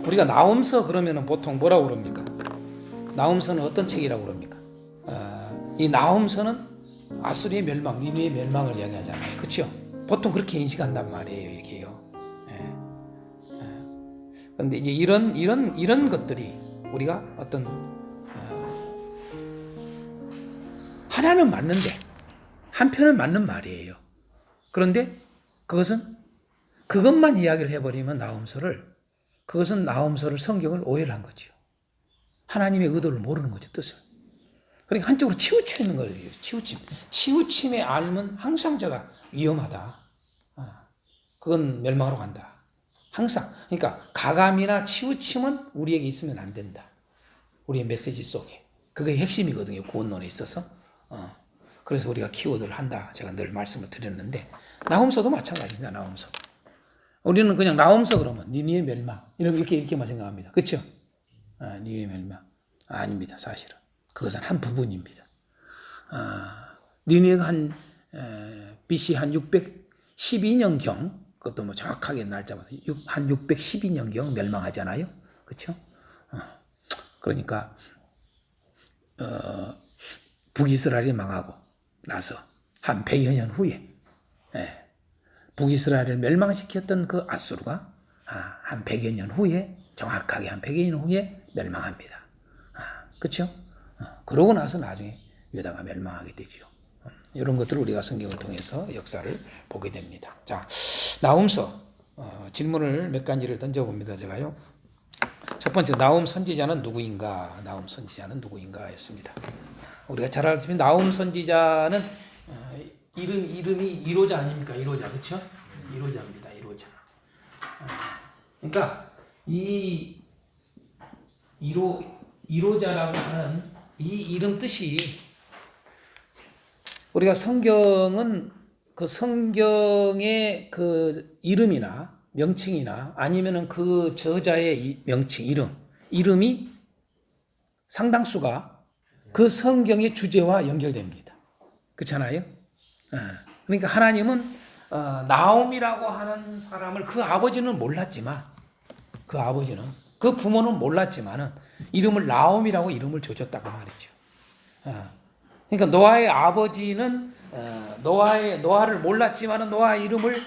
우리가 나홈서 그러면은 보통 뭐라고 그럽니까? 나홈서는 어떤 책이라고 그럽니까? 이 나홈서는 아수리의 멸망, 니느웨의 멸망을 이야기하잖아요. 그렇죠? 보통 그렇게 인식한단 말이에요. 이렇게요. 그런데 이제 이런 것들이 우리가 어떤 하나는 맞는데 한편은 맞는 말이에요. 그런데 그것만 이야기를 해버리면 그것은 나홈서를 성경을 오해를 한 거죠. 하나님의 의도를 모르는 거죠. 뜻을. 그러니까 한쪽으로 치우치는 거예요. 치우침의 앓음은 항상 제가 위험하다. 그건 멸망하러 간다. 항상. 그러니까 가감이나 치우침은 우리에게 있으면 안 된다. 우리의 메시지 속에. 그게 핵심이거든요. 구원론에 있어서. 그래서 우리가 키워드를 한다. 제가 늘 말씀을 드렸는데 나홈서도 마찬가지입니다. 나홈서. 우리는 그냥 나홈서 그러면 니느웨의 멸망 이렇게만 생각합니다. 그렇죠? 니느웨의 멸망. 아닙니다. 사실은. 그것은 한 부분입니다. 니느웨가 BC 한 612년경 그것도 뭐 정확하게 날짜마다 한 612년경 멸망하잖아요. 그렇죠? 그러니까 북이스라엘이 망하고 나서 한 100여 년 후에 북이스라엘을 멸망시켰던 그 아수르가 한 100여 년 후에 정확하게 한 100여 년 후에 멸망합니다. 그렇죠? 그러고 나서 나중에 유다가 멸망하게 되죠. 이런 것들을 우리가 성경을 통해서 역사를 보게 됩니다. 자, 나홈서 질문을 몇 가지를 던져봅니다. 제가요. 첫 번째, 나홈 선지자는 누구인가? 나홈 선지자는 누구인가? 였습니다. 우리가 잘 알다시피 나홈 선지자는 이름이 1호자 아닙니까? 1호자, 그렇죠? 1호자입니다. 1호자. 그러니까 이 1호자라고 하는 이 이름 뜻이 우리가 성경은 그 성경의 그 이름이나 명칭이나 아니면은 그 저자의 명칭, 이름이 상당수가 그 성경의 주제와 연결됩니다. 그렇잖아요? 그러니까 하나님은 나홈이라고 하는 사람을 그 아버지는 몰랐지만 그 부모는 몰랐지만은 이름을 나홈이라고 이름을 줘줬다고 말이죠. 그러니까 노아의 아버지는 노아를 몰랐지만은 노아 이름을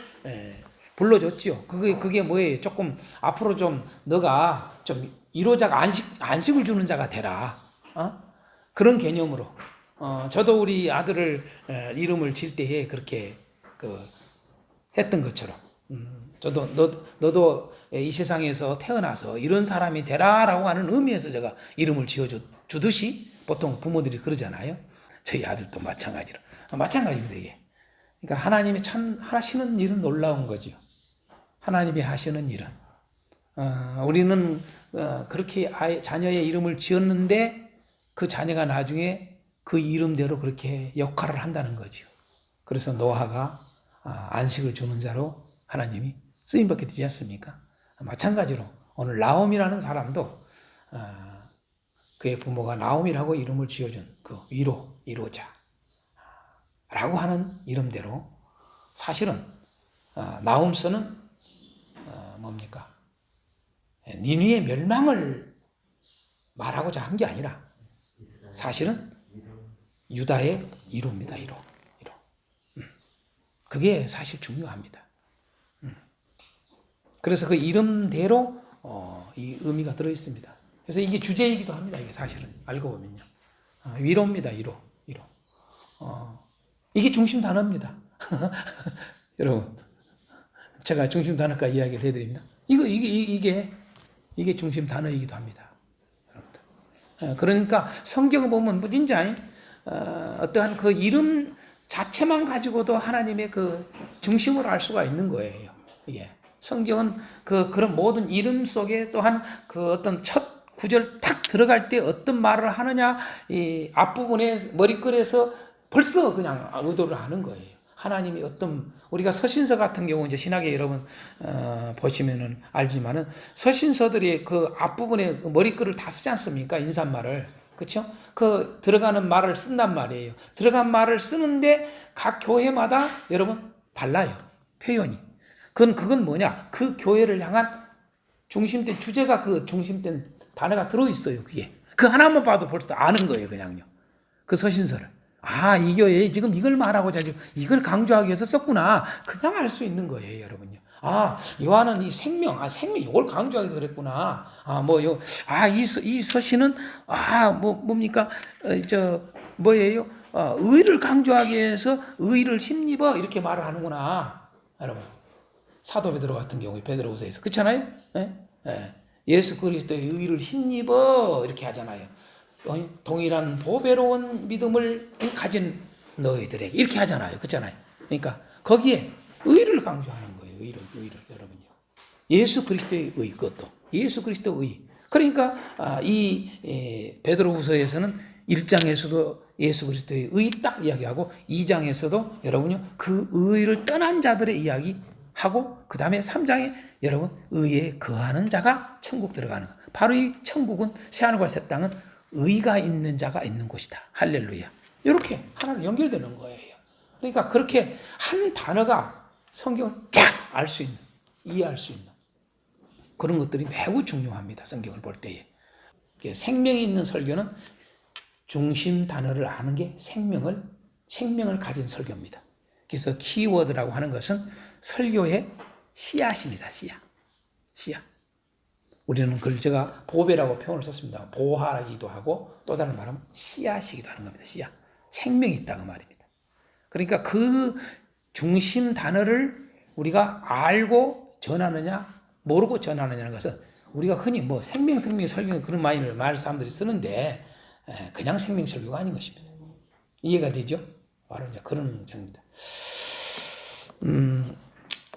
불러줬죠. 그게 뭐예요? 조금 앞으로 좀 너가 좀 1호자가 안식을 주는 자가 되라. 그런 개념으로. 저도 우리 아들을 이름을 질 때에 그렇게 했던 것처럼. 너도 이 세상에서 태어나서 이런 사람이 되라라고 하는 의미에서 제가 이름을 지어주듯이 보통 부모들이 그러잖아요. 저희 아들도 마찬가지입니다, 이게. 그러니까 하나님이 참 하시는 일은 놀라운 거죠. 하나님이 하시는 일은. 우리는 그렇게 자녀의 이름을 지었는데 그 자녀가 나중에 그 이름대로 그렇게 역할을 한다는 거죠. 그래서 노아가 안식을 주는 자로 하나님이 쓰임받게 되지 않습니까? 마찬가지로 오늘 나홈이라는 사람도 그의 부모가 나홈이라고 이름을 지어준 그 1호자 라고 하는 이름대로 사실은 나홈서는 뭡니까? 니느웨의 멸망을 말하고자 한 게 아니라 사실은 유다의 1호입니다. 1호. 그게 사실 중요합니다. 그래서 그 이름대로 이 의미가 들어있습니다. 그래서 이게 주제이기도 합니다. 이게 사실은 알고 보면요. 위로입니다. 1호. 이게 중심 단어입니다. 여러분, 제가 중심 단어까지 이야기를 해드립니다. 이게 중심 단어이기도 합니다. 여러분들. 그러니까 성경을 보면 뭐든지 어떠한 그 이름 자체만 가지고도 하나님의 그 중심을 알 수가 있는 거예요. 이게 성경은 그런 모든 이름 속에 또한 그 어떤 첫 구절 탁 들어갈 때 어떤 말을 하느냐 이 앞부분에 머리글에서 벌써 그냥 의도를 하는 거예요. 하나님이 어떤 우리가 서신서 같은 경우 이제 신학에 여러분 보시면은 알지만은 서신서들이 그 앞부분에 머리글을 다 쓰지 않습니까? 인사말을. 그렇죠? 그 들어가는 말을 쓴단 말이에요. 들어간 말을 쓰는데 각 교회마다 여러분 달라요. 표현이. 그건 뭐냐? 그 교회를 향한 중심된 주제가 그 중심된 단어가 들어있어요. 그게 그 하나만 봐도 벌써 아는 거예요. 그냥요. 그 서신서를 이 교회에 지금 이걸 말하고자 지금 이걸 강조하기 위해서 썼구나. 그냥 알 수 있는 거예요, 여러분요. 요한은 이 생명 이걸 강조하기 위해서 그랬구나. 이 서신은 뭡니까? 뭐예요? 의를 강조하기 위해서 의를 힘입어 이렇게 말을 하는구나. 여러분. 사도 베드로 같은 경우에 베드로후서에서 그렇잖아요? 예수 그리스도의 의를 힘입어 이렇게 하잖아요. 동일한 보배로운 믿음을 가진 너희들에게 이렇게 하잖아요. 그렇잖아요. 그러니까 거기에 의를 강조하는 거예요. 의를 여러분요. 예수 그리스도의 의 그것도 예수 그리스도의 의. 그러니까 이 베드로후서에서는 1장에서도 예수 그리스도의 의 딱 이야기하고 2장에서도 여러분요 그 의를 떠난 자들의 이야기하고 그 다음에 3장에 여러분 의에 거하는 자가 천국 들어가는 거. 바로 이 천국은 새하늘과 새 땅은 의가 있는 자가 있는 곳이다. 할렐루야. 이렇게 하나로 연결되는 거예요. 그러니까 그렇게 한 단어가 성경을 쫙 알 수 있는, 이해할 수 있는 그런 것들이 매우 중요합니다. 성경을 볼 때에. 생명이 있는 설교는 중심 단어를 아는 게 생명을 가진 설교입니다. 그래서 키워드라고 하는 것은 설교의 씨앗입니다. 씨앗. 우리는 그걸 제가 보배라고 표현을 썼습니다. 보화이기도 하고 또 다른 말하면 씨앗이기도 하는 겁니다. 씨앗. 생명이 있다 그 말입니다. 그러니까 그 중심 단어를 우리가 알고 전하느냐 모르고 전하느냐는 것은 우리가 흔히 생명 설교 그런 말 사람들이 쓰는데 그냥 생명 설교가 아닌 것입니다. 이해가 되죠? 바로 이제 그런 점입니다.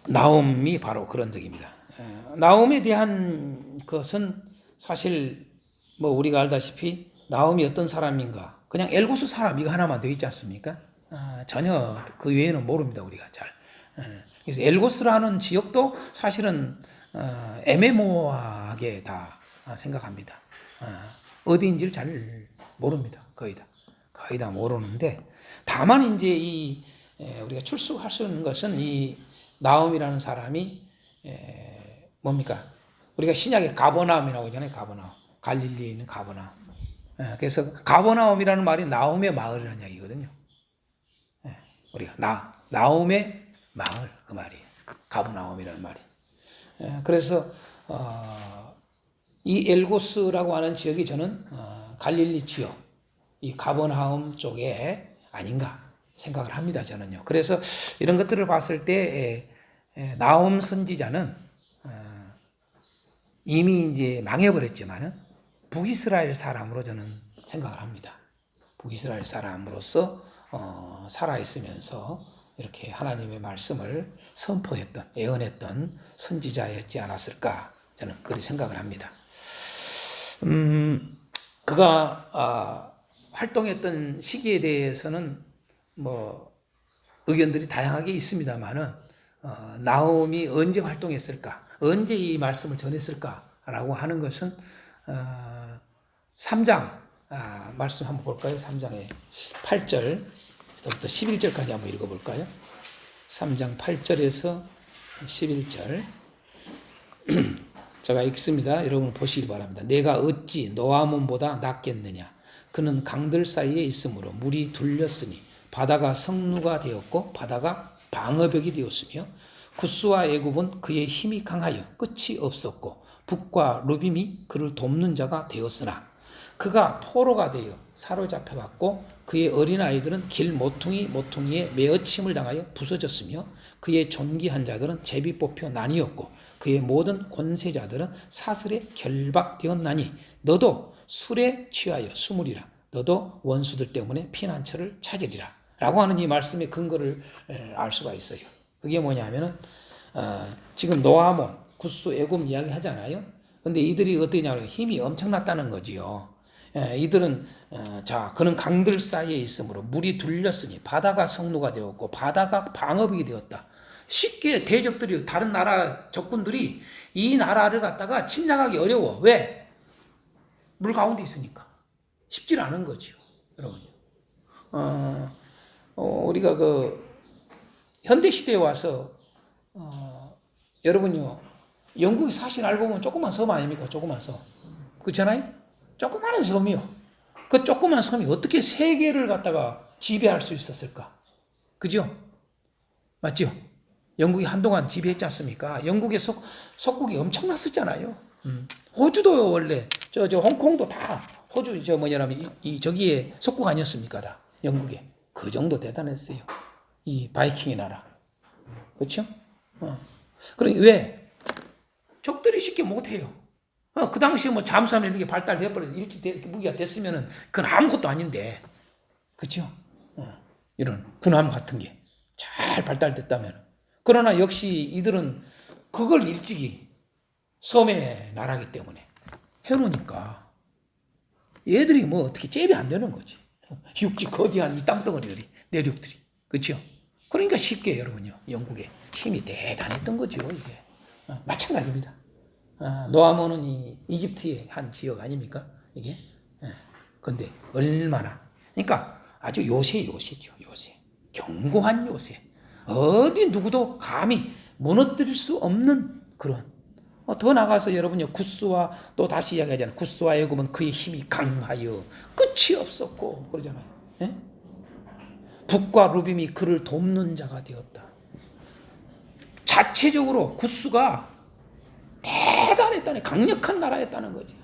나움이 바로 그런 적입니다. 나움에 대한 것은 사실 우리가 알다시피 나움이 어떤 사람인가 그냥 엘고스 사람 이거 하나만 되어 있지 않습니까? 전혀 그 외에는 모릅니다. 우리가 잘. 그래서 엘고스라는 지역도 사실은 애매모호하게 다 생각합니다. 어디인지를 잘 모릅니다. 거의 다 모르는데 다만 이제 우리가 출석할 수 있는 것은 이 나움이라는 사람이 뭡니까? 우리가 신약에 가버나움이라고 하잖아요. 가버나움. 갈릴리에 있는 가버나움. 그래서 가버나움이라는 말이 나움의 마을이라는 이야기거든요. 우리가 나움의 마을 그 말이에요. 가버나움이라는 말이. 그래서 이 엘고스라고 하는 지역이 저는 갈릴리 지역, 이 가버나움 쪽에 아닌가 생각을 합니다. 저는요. 그래서 이런 것들을 봤을 때 나움 선지자는 이미 이제 망해버렸지만은 북이스라엘 사람으로 저는 생각을 합니다. 북이스라엘 사람으로서 살아있으면서 이렇게 하나님의 말씀을 선포했던, 예언했던 선지자였지 않았을까 저는 그렇게 생각을 합니다. 그가 활동했던 시기에 대해서는 의견들이 다양하게 있습니다만은 나움이 언제 활동했을까, 언제 이 말씀을 전했을까라고 하는 것은 3장 말씀 한번 볼까요? 3장의 8절부터 11절까지 한번 읽어볼까요? 3장 8절에서 11절 제가 읽습니다. 여러분 보시기 바랍니다. 내가 어찌 노아몬보다 낫겠느냐? 그는 강들 사이에 있으므로 물이 둘렸으니 바다가 성루가 되었고 바다가 방어벽이 되었으며 구스와 애굽은 그의 힘이 강하여 끝이 없었고 북과 루빔이 그를 돕는 자가 되었으나 그가 포로가 되어 사로잡혀갔고 그의 어린아이들은 길 모퉁이에 매어침을 당하여 부서졌으며 그의 존귀한 자들은 제비 뽑혀 나뉘었고 그의 모든 권세자들은 사슬에 결박되었나니 너도 술에 취하여 수물이라 너도 원수들 때문에 피난처를 찾으리라 라고 하는 이 말씀의 근거를 알 수가 있어요. 그게 뭐냐면은 지금 노아몬, 구스, 애굽 이야기 하잖아요. 근데 이들이 어떠냐면 힘이 엄청났다는 거지요. 이들은 그는 강들 사이에 있으므로 물이 둘렸으니 바다가 성루가 되었고 바다가 방어벽이 되었다. 쉽게 대적들이 다른 나라 적군들이 이 나라를 갖다가 침략하기 어려워. 왜? 물 가운데 있으니까. 쉽지 않은 거죠. 여러분. 우리가 현대 시대에 와서 여러분요 영국이 사실 알고 보면 조그만 섬 아닙니까? 조그만 섬. 그렇잖아요? 조그마한 섬이요. 그 조그만 섬이 어떻게 세계를 갖다가 지배할 수 있었을까? 그죠? 맞죠? 영국이 한동안 지배했지 않습니까? 영국의 속국이 엄청났었잖아요. 호주도 원래, 홍콩도 다 호주, 저기에 속국 아니었습니까? 다. 영국에. 그 정도 대단했어요. 이 바이킹의 나라. 그렇죠? 그러니 왜? 적들이 쉽게 못해요. 그 당시에 뭐 잠수함이 이렇게 발달돼버려서 일찍 무기가 됐으면은 그건 아무것도 아닌데. 그렇죠? 이런 군함 같은 게 잘 발달됐다면. 그러나 역시 이들은 그걸 일찍이 섬의 나라기 때문에 해놓으니까 얘들이 뭐 어떻게 잽이 안 되는 거지. 육지 거대한 이 땅덩어리들이, 내륙들이. 그렇죠? 그러니까 쉽게 여러분요, 영국의 힘이 대단했던 거죠, 이게. 마찬가지입니다. 노아몬은 이 이집트의 한 지역 아닙니까? 이게. 근데 얼마나. 그러니까 아주 요새죠, 요새. 견고한 요새. 어디 누구도 감히 무너뜨릴 수 없는 그런. 더 나가서 여러분요, 구스와 또 다시 이야기하잖아요. 구스와 애굽은 그의 힘이 강하여 끝이 없었고 그러잖아요. 예? 북과 루빔이 그를 돕는 자가 되었다. 자체적으로 구스가 대단했다는, 강력한 나라였다는 거지.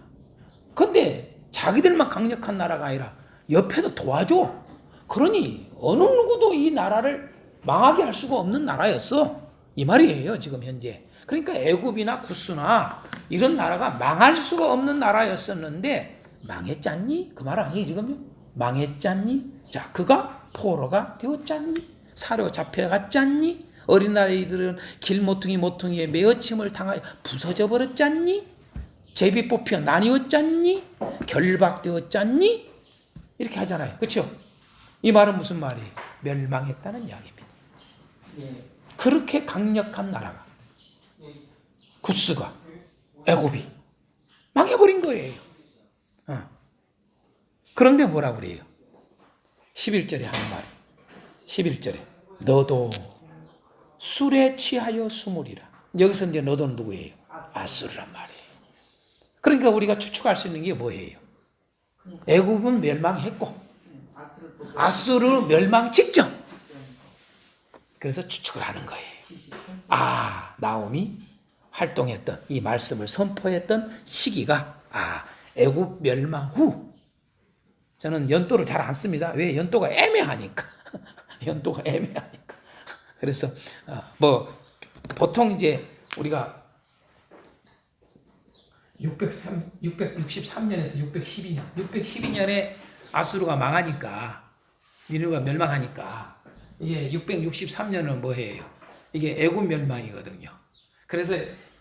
근데 자기들만 강력한 나라가 아니라 옆에도 도와줘. 그러니 어느 누구도 이 나라를 망하게 할 수가 없는 나라였어. 이 말이에요, 지금 현재. 그러니까 애굽이나 구스나 이런 나라가 망할 수가 없는 나라였었는데 망했잖니? 그 말 아니에요, 지금요? 망했잖니? 자, 그가 포로가 되었잖니? 사로잡혀갔잖니? 어린아이들은 모퉁이에 메어침을 당하여 부서져 버렸잖니? 제비 뽑혀 나뉘었잖니? 결박되었잖니? 이렇게 하잖아요. 그렇죠? 이 말은 무슨 말이에요? 멸망했다는 이야기입니다. 그렇게 강력한 나라가 구스가, 애굽이 망해버린 거예요. 그런데 뭐라고 그래요? 11절에 하는 말이, 11절에 너도 술에 취하여 숨으리라. 여기서 이제 너도는 누구예요? 아수르란 말이에요. 그러니까 우리가 추측할 수 있는 게 뭐예요? 애굽은 멸망했고 아수르 멸망 직전. 그래서 추측을 하는 거예요. 나옴이 활동했던, 이 말씀을 선포했던 시기가 애굽 멸망 후. 저는 연도를 잘 안 씁니다. 왜? 연도가 애매하니까. 연도가 애매하니까. 그래서 보통 이제 우리가 663년에서 612년에 아수르가 망하니까, 니느웨가 멸망하니까 이게 663년은 뭐예요? 이게 애굽 멸망이거든요. 그래서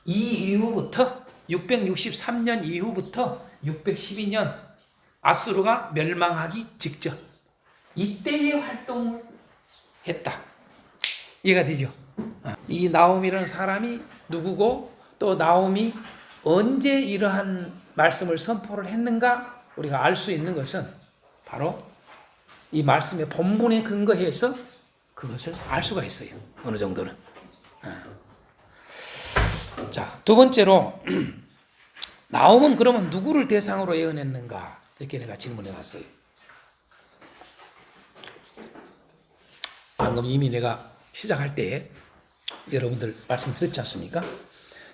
이 이후부터 663년 이후부터 612년 아수르가 멸망하기 직전, 이때의 활동을 했다. 이해가 되죠? 이 나옴이라는 사람이 누구고, 또 나옴이 언제 이러한 말씀을 선포를 했는가, 우리가 알 수 있는 것은 바로 이 말씀의 본문에 근거해서 그것을 알 수가 있어요. 어느 정도는. 자, 두 번째로 나옴은 그러면 누구를 대상으로 예언했는가, 이렇게 내가 질문해 놨어요. 방금 이미 내가 시작할 때 여러분들 말씀드렸지 않습니까?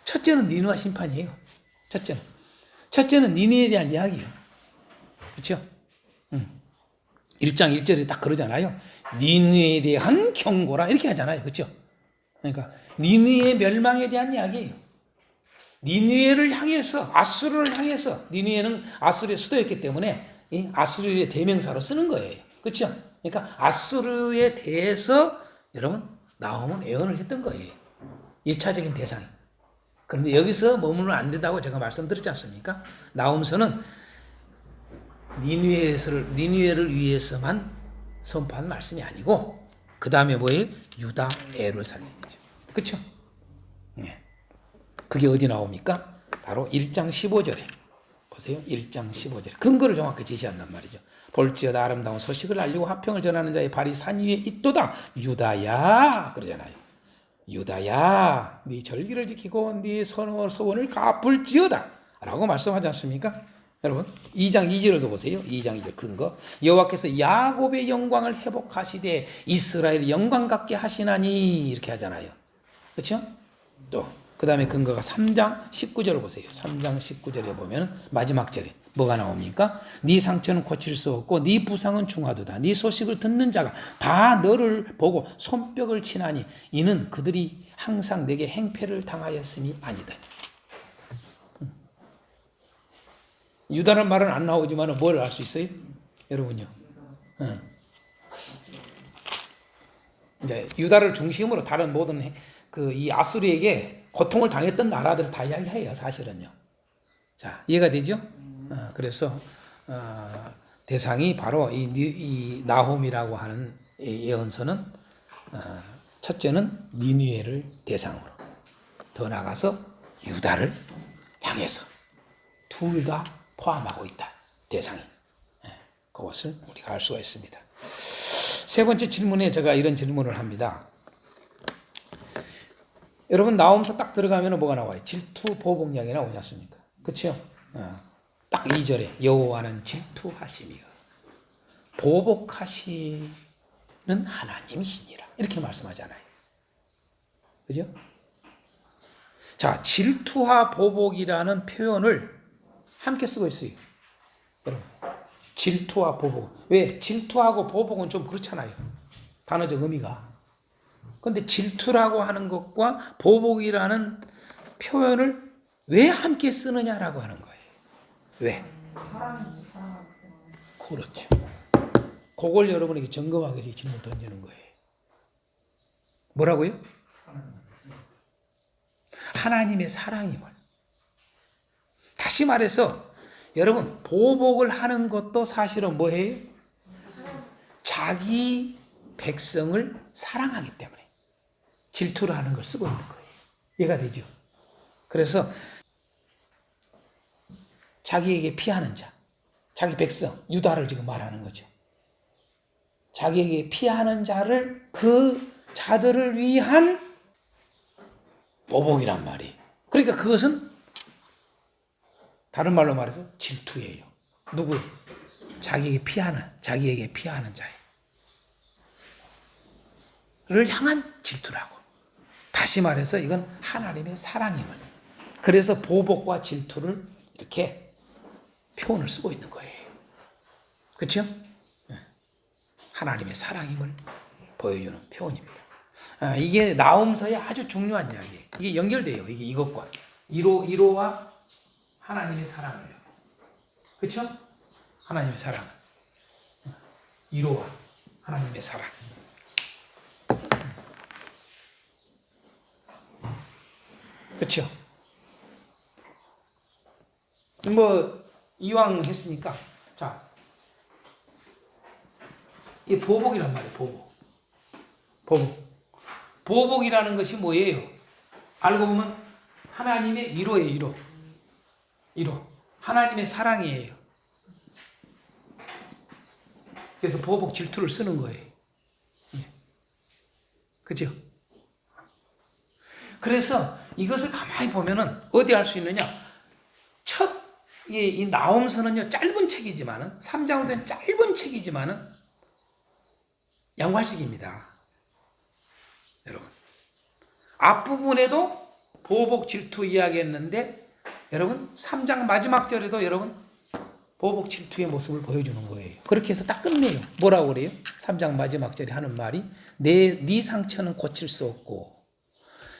첫째는 니느웨 심판이에요. 첫째는 니느웨에 대한 이야기예요. 그렇죠? 1장 1절에 딱 그러잖아요. 니느웨에 대한 경고라 이렇게 하잖아요. 그렇죠? 그러니까 니느웨 멸망에 대한 이야기예요. 니느웨를 향해서, 아수르를 향해서, 니느웨는 아수르의 수도였기 때문에 이 아수르의 대명사로 쓰는 거예요. 그렇죠? 그러니까 아수르에 대해서 여러분 나옴은 예언을 했던 거예요. 1차적인 대상. 그런데 여기서 머무르면 안 된다고 제가 말씀드렸지 않습니까? 나옴서는 니느웨를 위해서만 선포한 말씀이 아니고, 그 다음에 뭐예요? 유다, 예루살렘이죠. 그렇죠? 네. 그게 어디 나옵니까? 바로 1장 15절에 보세요. 1장 15절에 근거를 정확히 제시한단 말이죠. 볼지어다 아름다운 소식을 알리고 화평을 전하는 자의 발이 산 위에 있도다. 유다야 그러잖아요. 유다야, 네 절기를 지키고 네 소원을 갚을지어다 라고 말씀하지 않습니까? 여러분 2장 2절도 보세요. 2장 2절 근거. 여호와께서 야곱의 영광을 회복하시되 이스라엘의 영광 같게 하시나니 이렇게 하잖아요. 그렇죠? 또 그 다음에 근거가 3장 19절을 보세요. 3장 19절에 보면 마지막 절에 뭐가 나옵니까? 네 상처는 고칠 수 없고 네 부상은 중하도다. 네 소식을 듣는 자가 다 너를 보고 손뼉을 치나니 이는 그들이 항상 내게 행패를 당하였음이 아니다. 유다란 말은 안 나오지만 뭘 알 수 있어요? 여러분요. 이제 유다를 중심으로 다른 모든 이 아수리에게 고통을 당했던 나라들을 다 이야기해요. 사실은요. 자, 이해가 되죠? 그래서 대상이 바로 이 나홈이라고 하는 예언서는 첫째는 니느웨를 대상으로, 더 나아가서 유다를 향해서 둘 다 포함하고 있다. 대상이. 그것을 우리가 알 수가 있습니다. 세 번째 질문에 제가 이런 질문을 합니다. 여러분 나옴서 딱 들어가면 뭐가 나와요? 질투, 보복 이야기 나오지 않습니까? 그렇죠? 딱 2절에 여호와는 질투하시며 보복하시는 하나님이시니라 이렇게 말씀하잖아요. 그죠? 자, 질투와 보복이라는 표현을 함께 쓰고 있어요. 여러분, 질투와 보복. 왜? 질투하고 보복은 좀 그렇잖아요. 단어적 의미가. 그런데 질투라고 하는 것과 보복이라는 표현을 왜 함께 쓰느냐라고 하는 거예요. 왜? 그렇죠. 그걸 여러분에게 점검하기 위해서 질문 던지는 거예요. 뭐라고요? 하나님의 사랑임을. 다시 말해서 여러분 보복을 하는 것도 사실은 뭐예요? 자기 백성을 사랑하기 때문에 질투를 하는 걸 쓰고 있는 거예요. 이해가 되죠? 그래서 자기에게 피하는 자, 자기 백성, 유다를 지금 말하는 거죠. 자기에게 피하는 자를 그 자들을 위한 보복이란 말이에요. 그러니까 그것은 다른 말로 말해서 질투예요. 누구? 자기에게 피하는 자를 향한 질투라고. 다시 말해서 이건 하나님의 사랑임을. 그래서 보복과 질투를 이렇게 표현을 쓰고 있는 거예요. 그렇죠? 하나님의 사랑임을 보여주는 표현입니다. 이게 나홈서의 아주 중요한 이야기예요. 이게 연결돼요. 이것과 1호와 하나님의 사랑을. 그렇죠? 하나님의 사랑. 1호와 하나님의 사랑. 그렇죠? 뭐 이왕 했으니까 자, 이 보복이란 말이에요. 보복이라는 것이 뭐예요? 알고 보면 하나님의 1호예요. 1호. 하나님의 사랑이에요. 그래서 보복 질투를 쓰는 거예요. 그죠? 그래서 이것을 가만히 보면은 어디 할 수 있느냐? 이 나홈서는요, 짧은 책이지만은, 3장으로 된 짧은 책이지만은, 양괄식입니다. 여러분. 앞부분에도 보복 질투 이야기했는데, 여러분, 3장 마지막 절에도 여러분, 보복 질투의 모습을 보여주는 거예요. 그렇게 해서 딱 끝내요. 뭐라고 그래요? 3장 마지막 절에 하는 말이, 네 상처는 고칠 수 없고,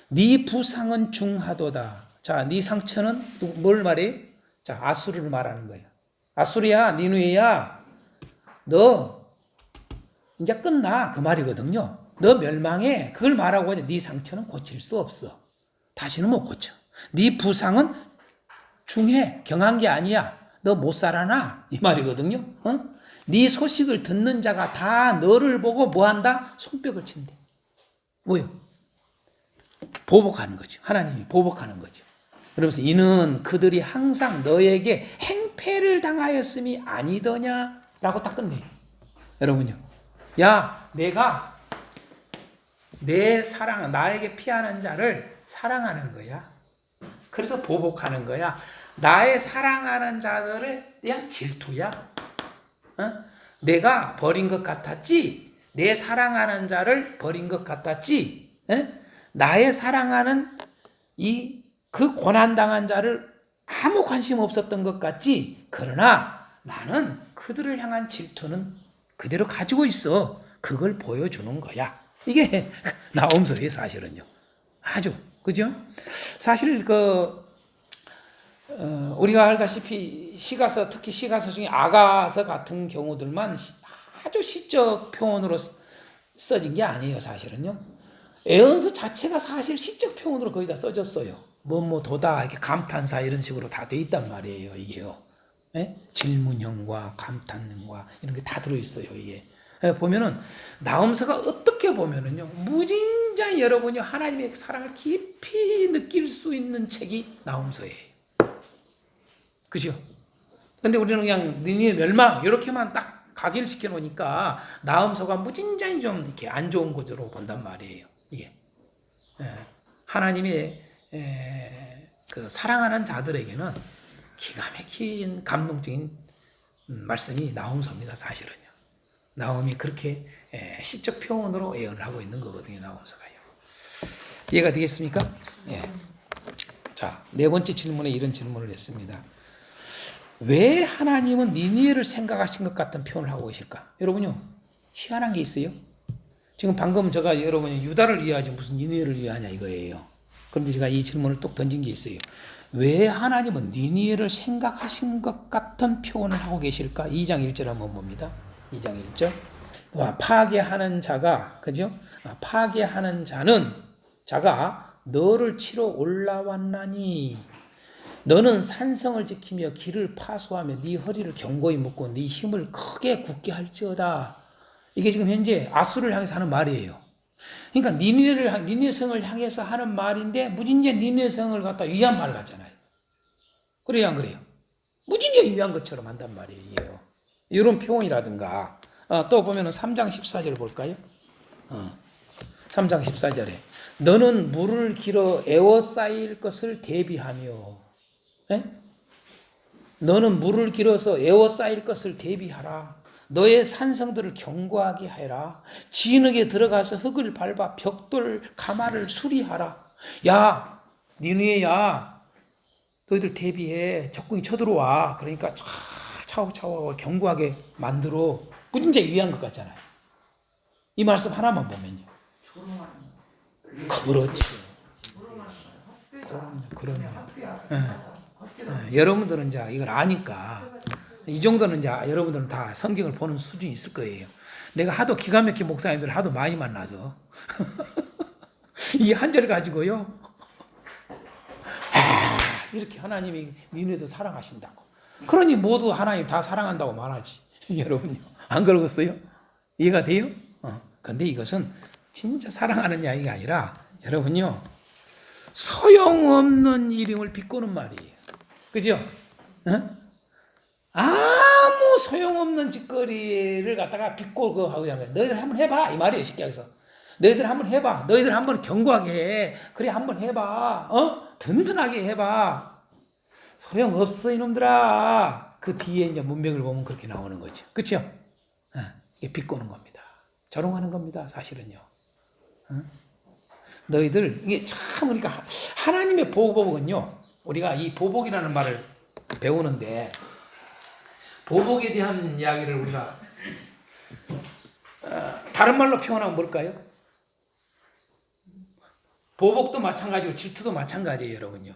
네 부상은 중하도다. 자, 네 상처는 뭘 말해요? 자, 아수르를 말하는 거예요. 아수리야, 니느웨야, 너 이제 끝나 그 말이거든요. 너 멸망해. 그걸 말하고 이제 네 상처는 고칠 수 없어. 다시는 못 고쳐. 네 부상은 중해. 경한 게 아니야. 너 못 살아나. 이 말이거든요. 네 소식을 듣는 자가 다 너를 보고 뭐한다? 손뼉을 친대. 뭐요? 보복하는 거죠. 하나님이 보복하는 거죠. 그러면서 이는 그들이 항상 너에게 행패를 당하였음이 아니더냐라고 딱 끝내요. 여러분요. 야, 내가 내 사랑, 나에게 피하는 자를 사랑하는 거야. 그래서 보복하는 거야. 나의 사랑하는 자들에 대한 질투야. 어? 내가 버린 것 같았지? 내 사랑하는 자를 버린 것 같았지? 나의 사랑하는 그 고난당한 자를 아무 관심 없었던 것 같지? 그러나 나는 그들을 향한 질투는 그대로 가지고 있어. 그걸 보여주는 거야. 이게 나홈서의 사실은요. 아주, 그죠? 사실 우리가 알다시피 시가서, 특히 시가서 중에 아가서 같은 경우들만 아주 시적 표현으로 써진 게 아니에요, 사실은요. 애언서 자체가 사실 시적 표현으로 거의 다 써졌어요. 도다, 이렇게 감탄사 이런 식으로 다 돼 있단 말이에요, 이게요. 예? 질문형과 감탄형과 이런 게 다 들어있어요, 이게. 보면은, 나홈서가 어떻게 보면은요, 무진장 여러분이 하나님의 사랑을 깊이 느낄 수 있는 책이 나홈서예요. 그죠? 근데 우리는 그냥 니니의 멸망, 이렇게만 딱 각일시켜 놓으니까, 나홈서가 무진장이 좀 이렇게 안 좋은 구조로 본단 말이에요, 이게. 하나님의, 그 사랑하는 자들에게는 기가 막힌 감동적인 말씀이 나홈서입니다, 사실은요. 나홈이 그렇게 시적 표현으로 예언을 하고 있는 거거든요, 나홈서가요. 이해가 되겠습니까? 예. 자, 네 번째 질문에 이런 질문을 했습니다. 왜 하나님은 니느웨를 생각하신 것 같은 표현을 하고 계실까? 여러분요, 희한한 게 있어요. 지금 방금 제가 여러분이 유다를 위하지 무슨 니느웨를 위하냐 이거예요. 그런데 제가 이 질문을 또 던진 게 있어요. 왜 하나님은 니느웨를 생각하신 것 같은 표현을 하고 계실까? 2장 1절 한번 봅니다. 2장 1절. 파괴하는 자가, 그죠? 파괴하는 자가 너를 치러 올라왔나니 너는 산성을 지키며 길을 파수하며 네 허리를 견고히 묶고 네 힘을 크게 굳게 할지어다. 이게 지금 현재 아수를 향해서 하는 말이에요. 그러니까 니느웨 성을 향해서 하는 말인데 무진제 니느웨 성을 갖다 위한 말 같잖아요. 그래요, 안 그래요? 무진제 위한 것처럼 한단 말이에요. 이런 표현이라든가 또 보면은 3장 14절 볼까요? 3장 14절에 너는 물을 길어 에워싸일 것을 대비하며 너는 물을 길어서 에워싸일 것을 대비하라. 너의 산성들을 견고하게 해라. 진흙에 들어가서 흙을 밟아 벽돌 가마를 수리하라. 야, 니느웨야, 너희들 대비해. 적군이 쳐들어와. 그러니까 차곡차곡 견고하게 만들어. 무진제 위한 것 같잖아요. 이 말씀 하나만 보면요. 그렇지. 그럼요. 여러분들은 이제 이걸 아니까 이 정도는 이제 여러분들은 다 성경을 보는 수준이 있을 거예요. 내가 하도 기가 막힌 목사님들 하도 많이 만나서 이 한 절 가지고요. 이렇게 하나님이 니네도 사랑하신다고. 그러니 모두 하나님 다 사랑한다고 말하지. 여러분요. 안 그러겠어요? 이해가 돼요? 근데 이것은 진짜 사랑하는 이야기가 아니라 여러분요. 소용없는 일임을 비꼬는 말이에요. 그죠? 아무 소용없는 짓거리를 갖다가 비꼬고 하고 그냥 너희들 한번 해봐 이 말이에요. 쉽게 해서 너희들 한번 해봐. 너희들 한번 견고하게 해. 그래 한번 해봐. 든든하게 해봐. 소용없어 이놈들아. 그 뒤에 이제 문맥을 보면 그렇게 나오는 거죠. 그렇죠? 이게 비꼬는 겁니다. 조롱하는 겁니다. 사실은요. 너희들 이게 참 우리가 하나님의 보복은요. 우리가 이 보복이라는 말을 배우는데 보복에 대한 이야기를 우리가 다른 말로 표현하면 뭘까요? 보복도 마찬가지고 질투도 마찬가지예요, 여러분요.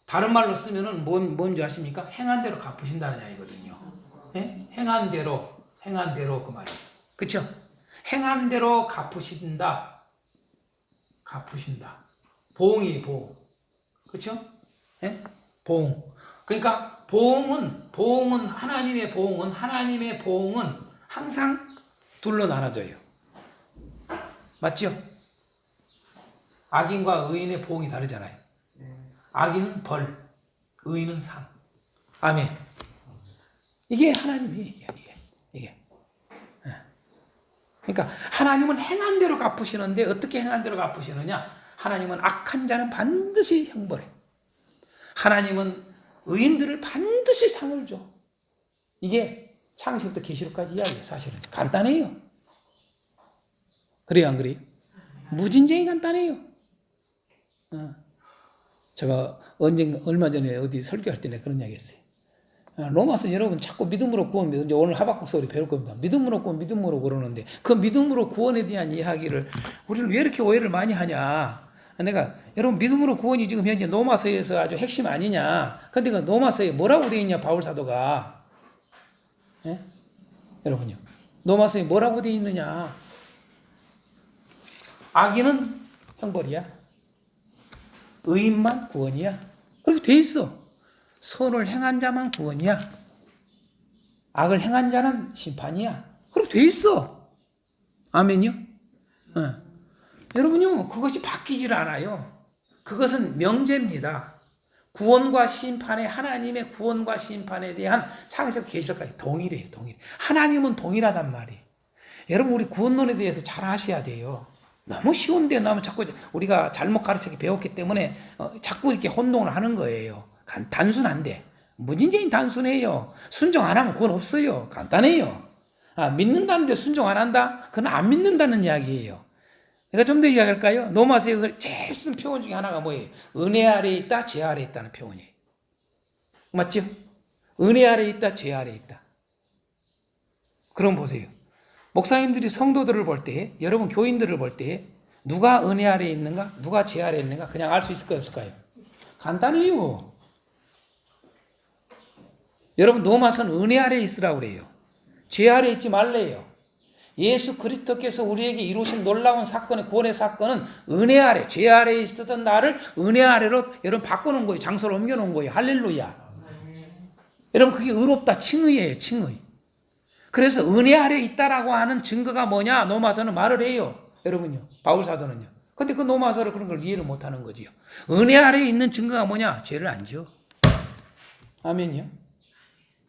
다른 말로 쓰면은 뭔지 아십니까? 행한 대로 갚으신다는 이야기거든요. 네? 행한 대로 그 말이에요. 그렇죠? 행한 대로 갚으신다. 보응이 보응. 그렇죠? 네? 보응. 그러니까 보응은 하나님의 보응은 항상 둘로 나눠져요. 맞죠? 악인과 의인의 보응이 다르잖아요. 악인은 벌, 의인은 상. 아멘. 이게 하나님의 얘기야, 이게. 그러니까 하나님은 행한 대로 갚으시는데 어떻게 행한 대로 갚으시느냐? 하나님은 악한 자는 반드시 형벌해. 하나님은 의인들을 반드시 상을 줘. 이게 창세기부터 계시록까지 이야기예요. 사실은 간단해요. 그래요, 안 그래요? 무진장이 간단해요. 제가 얼마 전에 어디 설교할 때 내가 그런 이야기 했어요. 로마서 여러분 자꾸 믿음으로 구원, 이제 오늘 하박국 소리 배울 겁니다. 믿음으로 구원, 믿음으로 그러는데 그 믿음으로 구원에 대한 이야기를 우리는 왜 이렇게 오해를 많이 하냐? 내가 여러분 믿음으로 구원이 지금 현재 로마서에서 아주 핵심 아니냐? 근데 그 로마서에 뭐라고 되어 있냐? 바울 사도가. 예? 여러분요. 로마서에 뭐라고 되어 있느냐? 악인은 형벌이야. 의인만 구원이야. 그렇게 돼 있어. 선을 행한 자만 구원이야. 악을 행한 자는 심판이야. 그렇게 돼 있어. 아멘요? 여러분요, 그것이 바뀌질 않아요. 그것은 명제입니다. 구원과 심판에, 하나님의 구원과 심판에 대한 창세기부터 계시록까지 동일해요. 동일. 하나님은 동일하단 말이에요. 여러분, 우리 구원론에 대해서 잘 아셔야 돼요. 너무 쉬운데 너무 자꾸 우리가 잘못 가르치기 배웠기 때문에 자꾸 이렇게 혼동을 하는 거예요. 단순한데 무진장이 단순해요. 순종 안 하면 그건 없어요. 간단해요. 믿는다는데 순종 안 한다? 그건 안 믿는다는 이야기예요. 내가 좀 더 이야기할까요? 로마서에 제일 쓴 표현 중에 하나가 뭐예요? 은혜 아래에 있다, 죄 아래에 있다는 표현이에요. 맞죠? 은혜 아래에 있다, 죄 아래에 있다. 그럼 보세요. 목사님들이 성도들을 볼 때, 여러분 교인들을 볼 때 누가 은혜 아래에 있는가? 누가 죄 아래에 있는가? 그냥 알 수 있을까요? 없을까요? 간단해요. 여러분 로마서는 은혜 아래에 있으라고 그래요. 죄 아래에 있지 말래요. 예수 그리스도께서 우리에게 이루신 놀라운 사건의 구원의 사건은 은혜 아래, 죄 아래에 있었던 나를 은혜 아래로 여러분 바꿔놓은 거예요. 장소를 옮겨놓은 거예요. 할렐루야. 여러분 그게 의롭다 칭의예요. 칭의. 그래서 은혜 아래에 있다라고 하는 증거가 뭐냐? 로마서는 말을 해요. 여러분요. 바울 사도는요. 근데 그 로마서를 그런 걸 이해를 못하는 거지요. 은혜 아래에 있는 증거가 뭐냐? 죄를 안 지어. 아멘이요.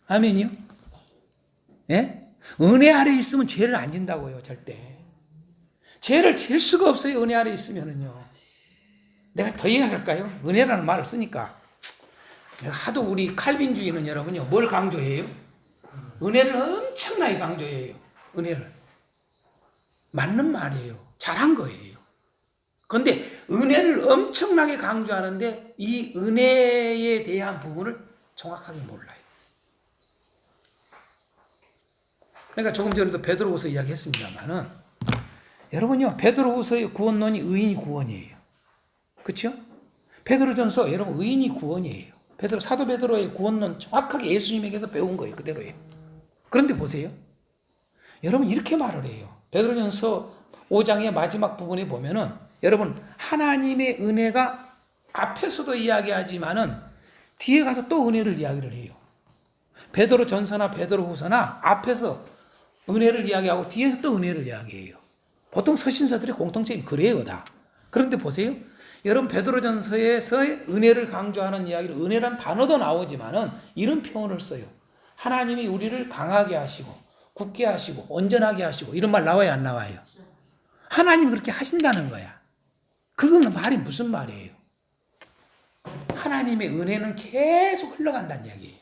아멘이요. 예? 은혜 아래에 있으면 죄를 안 진다고요. 절대. 죄를 질 수가 없어요. 은혜 아래에 있으면은요. 내가 더 이야기할까요? 은혜라는 말을 쓰니까 내가 하도 우리 칼빈주의는 여러분요. 뭘 강조해요? 은혜를 엄청나게 강조해요. 은혜를. 맞는 말이에요. 잘한 거예요. 그런데 은혜를 엄청나게 강조하는데 이 은혜에 대한 부분을 정확하게 몰라요. 그러니까 조금 전에도 베드로후서 이야기했습니다만은 여러분요. 베드로후서의 구원론이 의인이 구원이에요. 그렇죠? 베드로전서 여러분 의인이 구원이에요. 사도 베드로의 구원론 정확하게 예수님에게서 배운 거예요. 그대로예요. 그런데 보세요. 여러분 이렇게 말을 해요. 베드로전서 5장의 마지막 부분에 보면은 여러분 하나님의 은혜가 앞에서도 이야기하지만은 뒤에 가서 또 은혜를 이야기를 해요. 베드로전서나 베드로후서나 앞에서 은혜를 이야기하고 뒤에서 또 은혜를 이야기해요. 보통 서신서들의 공통점이 그래요, 다. 그런데 보세요. 여러분 베드로전서에서 은혜를 강조하는 이야기를 은혜란 단어도 나오지만은 이런 표현을 써요. 하나님이 우리를 강하게 하시고 굳게 하시고 온전하게 하시고 이런 말 나와요, 안 나와요? 하나님이 그렇게 하신다는 거야. 그거는 말이 무슨 말이에요? 하나님의 은혜는 계속 흘러간다는 이야기예요.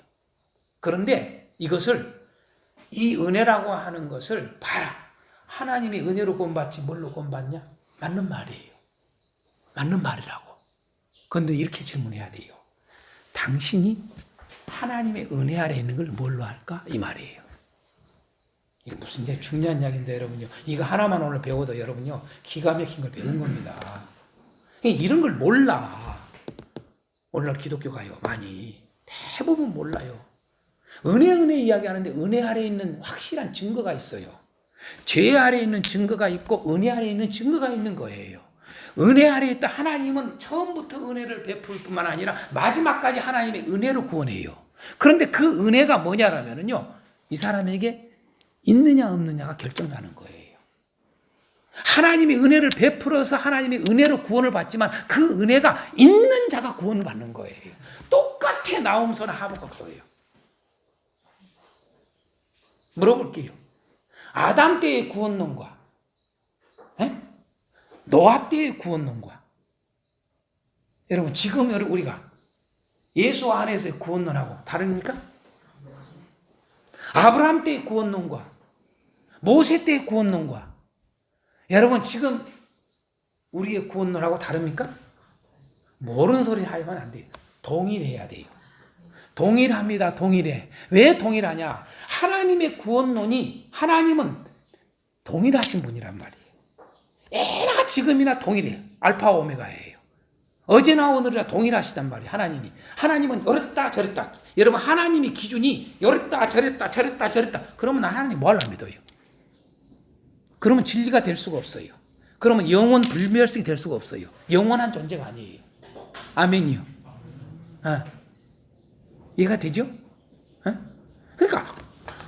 그런데 이것을 이 은혜라고 하는 것을 봐라. 하나님의 은혜로 구원받지 뭘로 구원받냐? 맞는 말이에요. 맞는 말이라고. 그런데 이렇게 질문해야 돼요. 당신이 하나님의 은혜 아래 있는 걸 뭘로 할까? 이 말이에요. 이거 무슨 이제 중요한 이야기인데 여러분요. 이거 하나만 오늘 배워도 여러분요. 기가 막힌 걸 배운 겁니다. 이런 걸 몰라. 오늘날 기독교가요. 많이. 대부분 몰라요. 은혜 이야기하는데 은혜 아래에 있는 확실한 증거가 있어요. 죄 아래에 있는 증거가 있고 은혜 아래에 있는 증거가 있는 거예요. 은혜 아래에 있다. 하나님은 처음부터 은혜를 베풀 뿐만 아니라 마지막까지 하나님의 은혜로 구원해요. 그런데 그 은혜가 뭐냐라면요. 이 사람에게 있느냐 없느냐가 결정나는 거예요. 하나님의 은혜를 베풀어서 하나님의 은혜로 구원을 받지만 그 은혜가 있는 자가 구원을 받는 거예요. 똑같아 나홈서나 하박국서예요. 물어볼게요. 아담 때의 구원론과 에? 노아 때의 구원론과 여러분 지금 우리가 예수 안에서의 구원론하고 다릅니까? 아브라함 때의 구원론과 모세 때의 구원론과 여러분 지금 우리의 구원론하고 다릅니까? 모르는 소리 하면 안 돼요. 동일해야 돼요. 동일합니다. 동일해. 왜 동일하냐? 하나님의 구원론이 하나님은 동일하신 분이란 말이에요. 에나 지금이나 동일해요. 알파 오메가예요. 어제나 오늘이나 동일하시단 말이에요. 하나님은 요랬다 저랬다. 여러분 하나님의 기준이 요랬다 저랬다. 그러면 하나님 뭐 하려고 믿어요? 그러면 진리가 될 수가 없어요. 그러면 영원 불멸성이 될 수가 없어요. 영원한 존재가 아니에요. 아멘이요. 이해가 되죠? 그러니까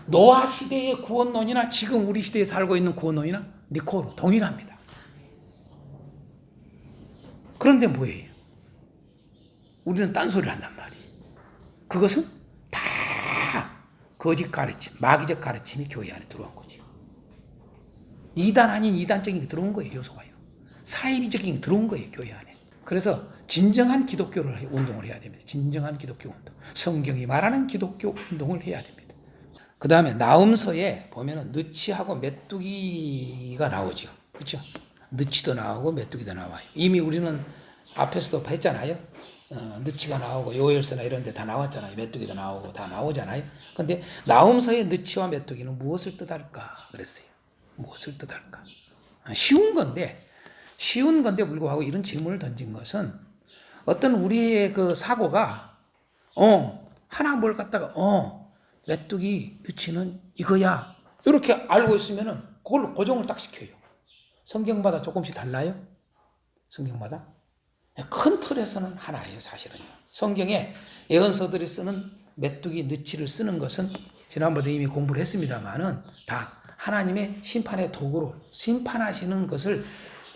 노아 시대의 구원론이나 지금 우리 시대에 살고 있는 구원론이나 니코로 동일합니다. 그런데 뭐예요? 우리는 딴소리를 한단 말이에요. 그것은 다 거짓 가르침, 마귀적 가르침이 교회 안에 들어온 거죠. 이단 아닌 이단적인 게 들어온 거예요. 요소가요. 사이비적인 게 들어온 거예요. 교회 안에. 그래서 진정한 기독교를 운동을 해야 됩니다. 진정한 기독교 운동. 성경이 말하는 기독교 운동을 해야 됩니다. 그 다음에 나음서에 보면은 느치하고 메뚜기가 나오죠. 그렇죠? 느치도 나오고 메뚜기도 나와요. 이미 우리는 앞에서도 했잖아요. 느치가 나오고 요엘서나 이런 데 다 나왔잖아요. 메뚜기도 나오고 다 나오잖아요. 근데 나음서의 느치와 메뚜기는 무엇을 뜻할까 그랬어요. 무엇을 뜻할까? 쉬운 건데 불구하고 이런 질문을 던진 것은 어떤 우리의 그 사고가 하나 뭘 갖다가 메뚜기 느치는 이거야 이렇게 알고 있으면은 그걸로 고정을 딱 시켜요. 성경마다 조금씩 달라요. 성경마다 큰 틀에서는 하나예요. 사실은요. 성경에 예언서들이 쓰는 메뚜기 느치를 쓰는 것은 지난번에 이미 공부를 했습니다만은 다 하나님의 심판의 도구로 심판하시는 것을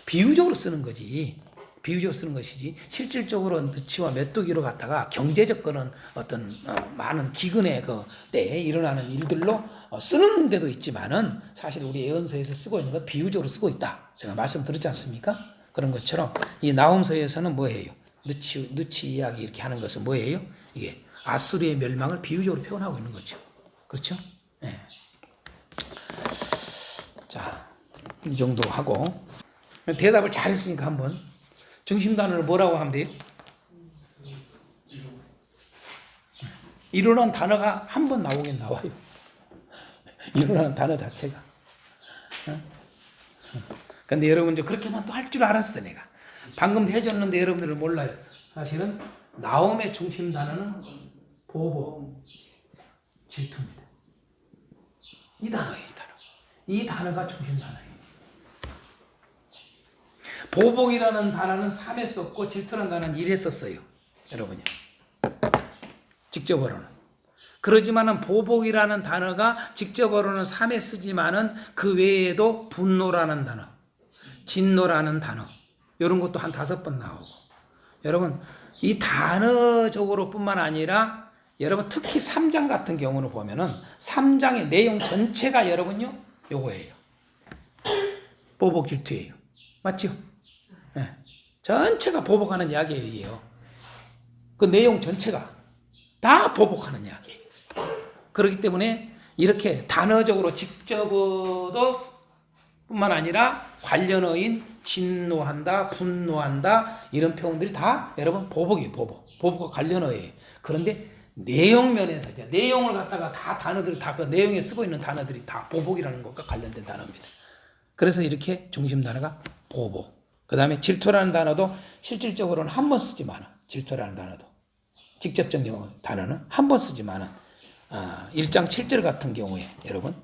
비유적으로 쓰는 거지. 비유적으로 쓰는 것이지 실질적으로 느치와 메뚜기로 갖다가 경제적 거는 어떤 많은 기근의 그 때에 일어나는 일들로 쓰는 데도 있지만은 사실 우리 예언서에서 쓰고 있는 건 비유적으로 쓰고 있다. 제가 말씀드렸지 않습니까? 그런 것처럼 이 나훔서에서는 뭐예요? 느치 이야기 이렇게 하는 것은 뭐예요? 이게 아수르의 멸망을 비유적으로 표현하고 있는 거죠. 그렇죠? 네. 자, 이 정도 하고 대답을 잘했으니까 한번 중심 단어를 뭐라고 하면 돼요? 이론한 단어가 한 번 나오긴 나와요. 이론한 단어 자체가. 근데 여러분 이제 그렇게만 또 할 줄 알았어 내가. 방금 해줬는데 여러분들은 몰라요. 사실은 나옴의 중심 단어는 보복, 질투입니다. 이 단어예요, 이 단어. 이 단어가 중심 단어예요. 보복이라는 단어는 3에 썼고 질투라는 단어는 1에 썼어요. 여러분요. 직접어로는. 그러지만은 보복이라는 단어가 직접어로는 3에 쓰지만은 그 외에도 분노라는 단어, 진노라는 단어, 이런 것도 한 5번 나오고. 여러분, 이 단어적으로 뿐만 아니라 여러분 특히 3장 같은 경우는 보면은 3장의 내용 전체가 여러분요, 요거예요. 보복 질투예요. 맞죠? 네. 전체가 보복하는 이야기예요, 이게요. 그 내용 전체가 다 보복하는 이야기예요. 그렇기 때문에 이렇게 단어적으로 직접어도 뿐만 아니라 관련어인 진노한다, 분노한다 이런 표현들이 다 여러분 보복이에요. 보복과 관련어예요. 그런데 내용 면에서 이제 내용을 갖다가 다 단어들이 다 그 내용에 쓰고 있는 단어들이 다 보복이라는 것과 관련된 단어입니다. 그래서 이렇게 중심 단어가 보복. 그 다음에 질투라는 단어도 실질적으로는 한 번 쓰지만 질투라는 단어도 직접적 단어는 한 번 쓰지만은 1장 7절 같은 경우에 여러분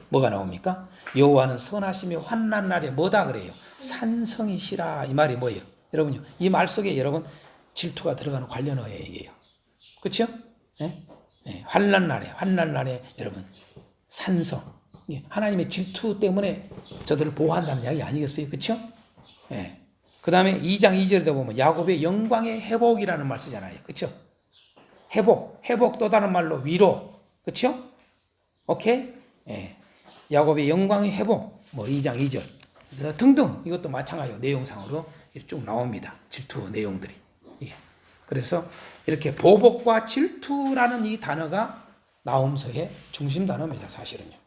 뭐가 나옵니까? 여호와는 선하시며 환난 날에 뭐다 그래요? 산성이시라. 이 말이 뭐예요? 여러분요. 이 말 속에 여러분 질투가 들어가는 관련어예요. 그렇죠? 네? 네. 환난 날에 여러분 산성. 하나님의 질투 때문에 저들을 보호한다는 이야기 아니겠어요? 그렇죠? 네. 그 다음에 2장 2절에 보면 야곱의 영광의 회복이라는 말 쓰잖아요. 그렇죠? 회복 또 다른 말로 위로. 그렇죠? 오케이? 예. 야곱의 영광의 회복. 뭐 2장 2절. 그래서 등등 이것도 마찬가지로 내용상으로 쭉 나옵니다. 질투 내용들이. 예. 그래서 이렇게 보복과 질투라는 이 단어가 나홈서의 중심 단어입니다. 사실은요.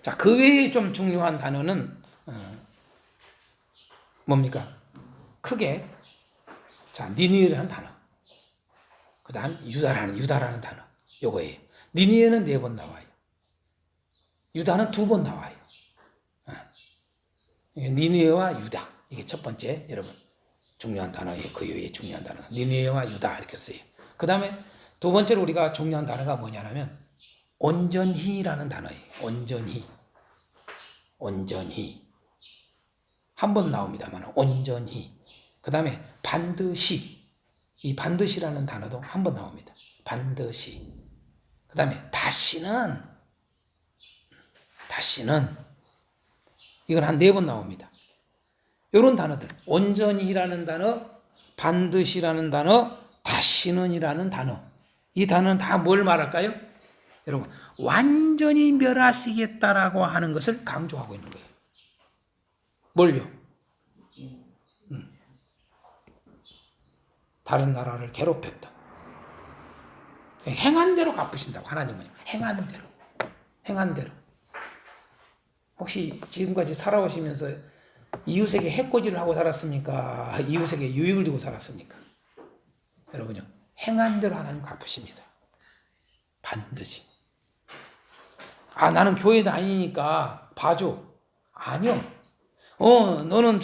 자, 그 외에 좀 중요한 단어는 뭡니까? 크게 자 니느웨라는 단어. 그다음 유다라는 단어. 요거예요. 니느웨는 4번 나와요. 유다는 2번 나와요. 니느웨와 유다. 이게 첫 번째 여러분 중요한 단어예요. 그 외에 중요한 단어가 니느웨와 유다 이렇게 써요. 그 다음에 두 번째로 우리가 중요한 단어가 뭐냐면 온전히라는 단어예요. 온전히 한 번 나옵니다만 온전히. 그 다음에 반드시. 이 반드시라는 단어도 한 번 나옵니다. 반드시. 그 다음에 다시는 이건 한 4번 나옵니다. 이런 단어들 온전히라는 단어, 반드시라는 단어, 다시는이라는 단어. 이 단어는 다 뭘 말할까요? 여러분 완전히 멸하시겠다라고 하는 것을 강조하고 있는 거예요. 뭘요? 다른 나라를 괴롭혔다. 행한 대로 갚으신다고 하나님은. 행한 대로. 혹시 지금까지 살아오시면서 이웃에게 해코지를 하고 살았습니까? 이웃에게 유익을 주고 살았습니까? 여러분요. 행한 대로 하나님 갚으십니다. 반드시. 아, 나는 교회 다니니까 봐줘. 아니요. 너는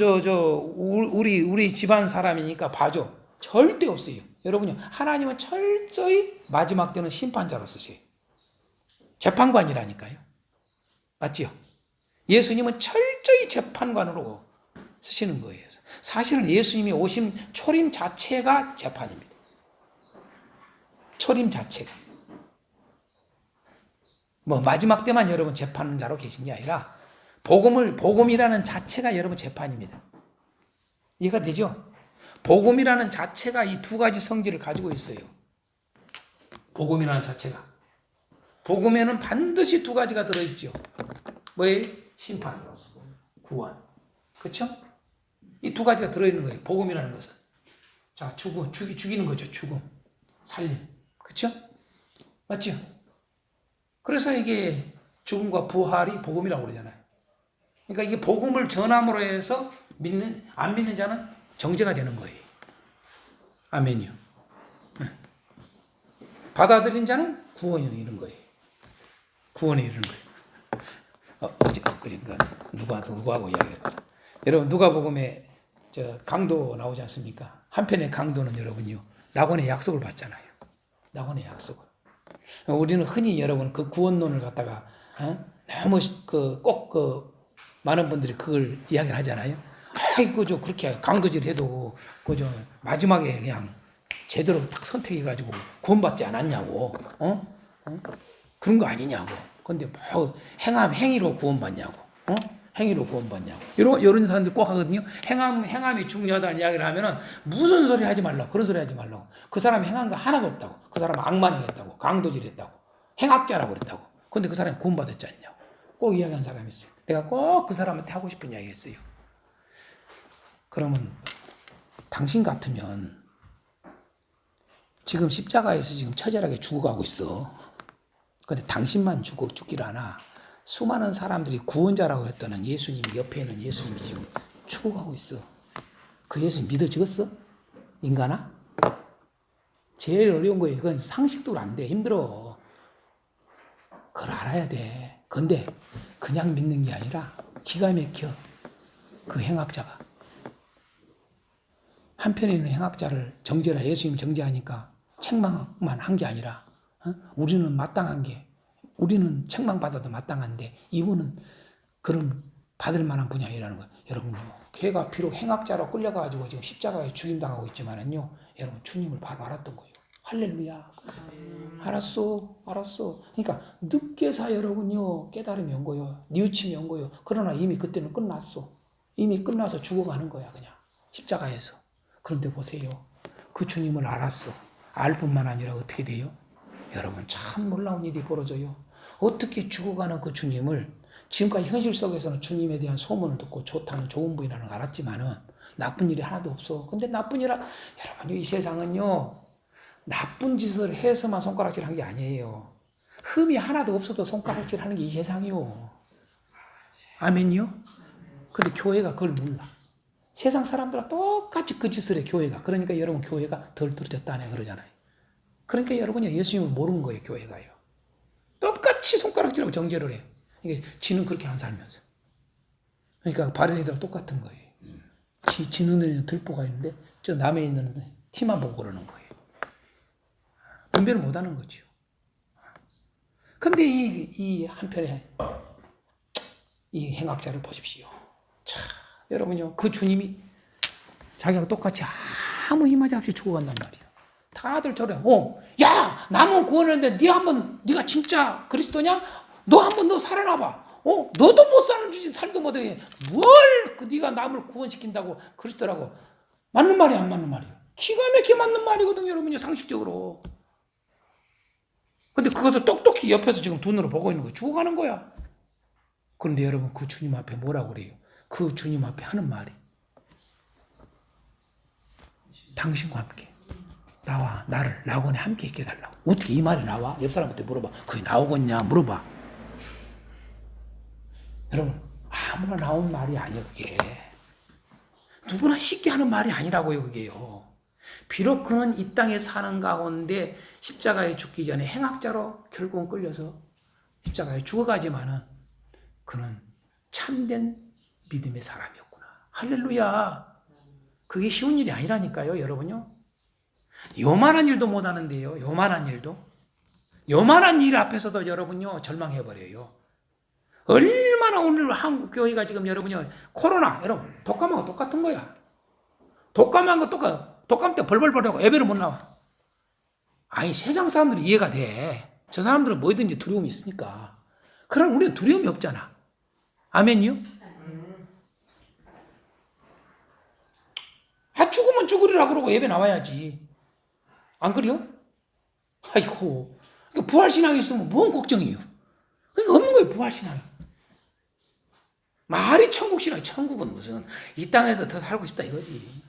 우리 집안 사람이니까 봐줘. 절대 없어요. 여러분요. 하나님은 철저히 마지막 때는 심판자로 쓰세요. 재판관이라니까요. 맞지요? 예수님은 철저히 재판관으로 쓰시는 거예요. 사실은 예수님이 오신 초림 자체가 재판입니다. 초림 자체가. 뭐 마지막 때만 여러분 재판자로 계신 게 아니라 복음이라는 자체가 여러분 재판입니다. 이해가 되죠? 복음이라는 자체가 이 2가지 성질을 가지고 있어요. 복음이라는 자체가. 복음에는 반드시 2가지가 들어있죠. 뭐예요? 심판, 구원. 그렇죠? 이 2가지가 들어있는 거예요. 복음이라는 것은. 자, 죽이는 거죠. 죽음, 살림. 그렇죠? 맞죠? 그래서 이게 죽음과 부활이 복음이라고 그러잖아요. 그러니까 이게 복음을 전함으로 해서 안 믿는 자는 정죄가 되는 거예요. 아멘이요. 받아들인 자는 구원에 이르는 거예요. 구원에 이르는 거예요. 그러니까 누구하고 이야기를 했더라. 여러분 누가복음에 강도 나오지 않습니까? 한편의 강도는 여러분요 낙원의 약속을 받잖아요. 낙원의 약속을. 우리는 흔히 여러분 그 구원론을 갖다가 너무 꼭 많은 분들이 그걸 이야기를 하잖아요. 아이고 그렇게 강도질해도 그저 마지막에 그냥 제대로 딱 선택해가지고 구원받지 않았냐고, 그런 거 아니냐고. 근데 뭐 행위로 구원받냐고, 행위로 구원받냐고. 이런 사람들 꼭 하거든요. 행함이 중요하다는 이야기를 하면은 무슨 소리 하지 말라고, 그런 소리 하지 말라고. 그 사람이 행한 거 하나도 없다고. 그 사람은 악만 행했다고, 강도질했다고, 행악자라고 그랬다고. 근데 그 사람이 구원받았지 않냐고. 꼭 이야기한 사람이 있어요. 내가 꼭 그 사람한테 하고 싶은 이야기 했어요. 그러면 당신 같으면 지금 십자가에서 지금 처절하게 죽어가고 있어. 근데 당신만 죽기를 하나 수많은 사람들이 구원자라고 했다는 예수님 옆에 있는 예수님이 지금 죽어가고 있어. 그 예수님 믿어지겠어? 인간아? 제일 어려운 거예요. 그건 상식도 안 돼. 힘들어. 그걸 알아야 돼. 근데 그냥 믿는 게 아니라 기가 막혀. 그 행악자가. 한편에 있는 행악자를 정죄라 예수님 정죄하니까 책망만 한 게 아니라 우리는 마땅한 게 우리는 책망받아도 마땅한데 이분은 그런 받을 만한 분이 아니라는 거예요. 여러분요. 걔가 비록 행악자로 끌려가지고 지금 십자가에 죽임당하고 있지만은요. 여러분 주님을 바로 알았던 거예요. 할렐루야. 알았어. 그러니까 늦게서 여러분요. 깨달음이 온 거예요. 뉘우침이 온 거예요. 그러나 이미 그때는 끝났어. 이미 끝나서 죽어가는 거야 그냥. 십자가에서. 그런데 보세요. 그 주님을 알았어. 알 뿐만 아니라 어떻게 돼요? 여러분 참 놀라운 일이 벌어져요. 어떻게 죽어가는 그 주님을 지금까지 현실 속에서는 주님에 대한 소문을 듣고 좋다는 좋은 분이라는 걸 알았지만은 나쁜 일이 하나도 없어. 근데 나쁜 일은 여러분 이 세상은요 나쁜 짓을 해서만 손가락질 하는 게 아니에요. 흠이 하나도 없어도 손가락질 하는 게 이 세상이요. 아멘요? 근데 교회가 그걸 몰라. 세상 사람들과 똑같이 그 짓을 해 교회가. 그러니까 여러분 교회가 덜 뚫어졌다네 그러잖아요. 그러니까 여러분이 예수님을 모르는 거예요 교회가요. 똑같이 손가락질하고 정죄를 해요. 이게 지는 그렇게 안 살면서. 그러니까 바리새인들하고 똑같은 거예요. 지 눈에는 들보가 있는데 저 남에 있는 티만 보고 그러는 거예요. 분별을 못하는 거죠. 근데 이 한편에 이 행악자를 보십시오. 참 여러분요 그 주님이 자기가 똑같이 아무 힘하지 없이 죽어간단 말이에요. 다들 저래. 야 남은 구원했는데 네가 진짜 그리스도냐? 너 한번 너 살아나봐. 너도 못 사는 주지 살도 못해. 뭘 네가 남을 구원시킨다고 그리스도라고. 맞는 말이 안 맞는 말이에요. 기가 막히게 맞는 말이거든요 여러분요 상식적으로. 근데 그것을 똑똑히 옆에서 지금 눈으로 보고 있는 거예요. 죽어가는 거야. 그런데 여러분 그 주님 앞에 뭐라고 그래요? 그 주님 앞에 하는 말이 당신과 함께 나와 나를 낙원에 함께 있게 해달라고. 어떻게 이 말이 나와? 옆 사람한테 물어봐. 그게 나오겠냐 물어봐. 여러분 아무나 나온 말이 아니에요 그게. 누구나 쉽게 하는 말이 아니라고요 그게요. 비록 그는 이 땅에 사는 가운데 십자가에 죽기 전에 행악자로 결국은 끌려서 십자가에 죽어가지만은 그는 참된 믿음의 사람이었구나. 할렐루야. 그게 쉬운 일이 아니라니까요 여러분요. 요만한 일도 못하는데요. 요만한 일도. 요만한 일 앞에서도 여러분요 절망해버려요. 얼마나 오늘 한국 교회가 지금 여러분요 코로나 여러분 독감하고 똑같은 거야. 독감한 거 독감 때 벌벌벌 하고 예배를 못 나와. 아니 세상 사람들이 이해가 돼. 저 사람들은 뭐든지 두려움이 있으니까. 그러나 우리는 두려움이 없잖아. 아멘이요? 죽으면 죽으리라 그러고 예배 나와야지. 안 그래요? 아이고 부활신앙이 있으면 뭔 걱정이에요. 그러니까 없는 거예요 부활신앙이. 말이 천국신앙이. 천국은 무슨 이 땅에서 더 살고 싶다 이거지.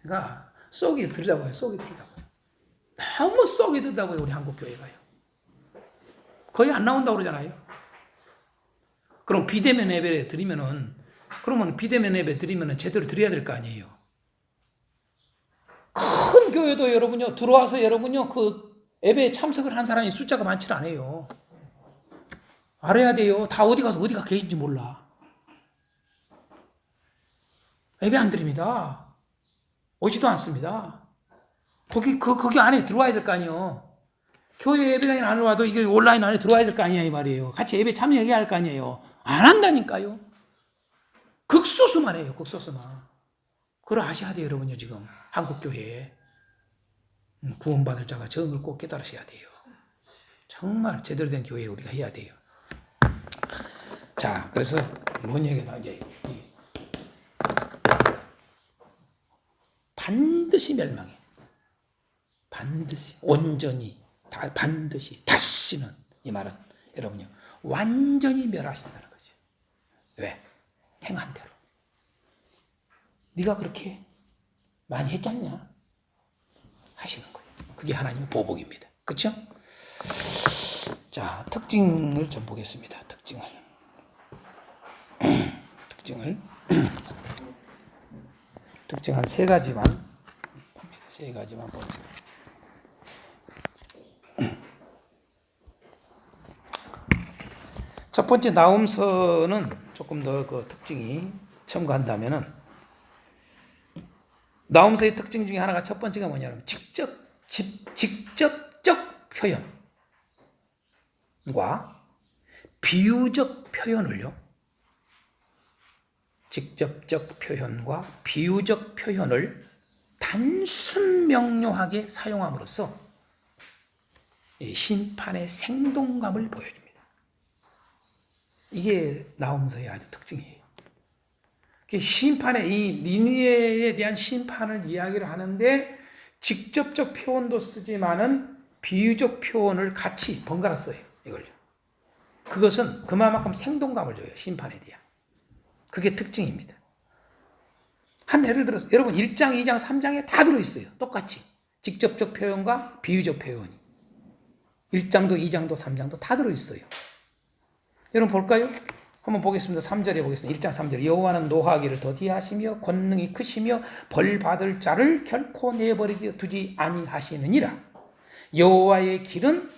그러니까 쏙이 들다고요. 쏙이 들다고요. 너무 쏙이 들다고요 우리 한국 교회가요. 거의 안 나온다고 그러잖아요. 그럼 비대면 예배 드리면은 그러면 비대면 예배 드리면은 제대로 드려야 될 거 아니에요. 큰 교회도 여러분요 들어와서 여러분요 그 예배에 참석을 한 사람이 숫자가 많지 않아요. 알아야 돼요. 다 어디 가서 어디가 계신지 몰라. 예배 안 드립니다. 오지도 않습니다. 거기 안에 들어와야 될 거 아니에요. 교회 예배당에 안 와도 이게 온라인 안에 들어와야 될 거 아니야 이 말이에요. 같이 예배 참여해야 할 거 아니에요. 안 한다니까요. 극소수만 해요. 극소수만. 그걸 아셔야 돼요 여러분요 지금 한국 교회에. 구원받을 자가 정을 꼭 깨달으셔야 돼요. 정말 제대로 된 교회 우리가 해야 돼요. 자 그래서 뭔 얘기다 이제 반드시 멸망해. 반드시 온전히 반드시 다시는 이 말은 여러분요 완전히 멸하신다는 거죠. 왜? 행한 대로. 네가 그렇게 많이 했잖냐? 하시는 거예요. 그게 하나님의 보복입니다. 그렇죠? 자 특징을 좀 보겠습니다. 특징 한 세 가지만 봅니다. 세 가지만 보겠습니다. 첫 번째 나움서는 조금 더 그 특징이 첨가한다면은 나움서의 특징 중에 하나가 첫 번째가 뭐냐면 직접적 표현과 비유적 표현을요. 직접적 표현과 비유적 표현을 단순 명료하게 사용함으로써 심판의 생동감을 보여줍니다. 이게 나움서의 아주 특징이에요. 심판의 이 니느웨에 대한 심판을 이야기를 하는데 직접적 표현도 쓰지만은 비유적 표현을 같이 번갈아 써요. 이걸요. 그것은 그만큼 생동감을 줘요. 심판에 대한. 그게 특징입니다. 한 예를 들어서 여러분 1장, 2장, 3장에 다 들어있어요. 똑같이. 직접적 표현과 비유적 표현이. 1장도 2장도 3장도 다 들어있어요. 여러분 볼까요? 한번 보겠습니다. 3절에 보겠습니다. 1장 3절. 여호와는 노하기를 더디하시며 권능이 크시며 벌 받을 자를 결코 내버리게 두지 아니하시느니라. 여호와의 길은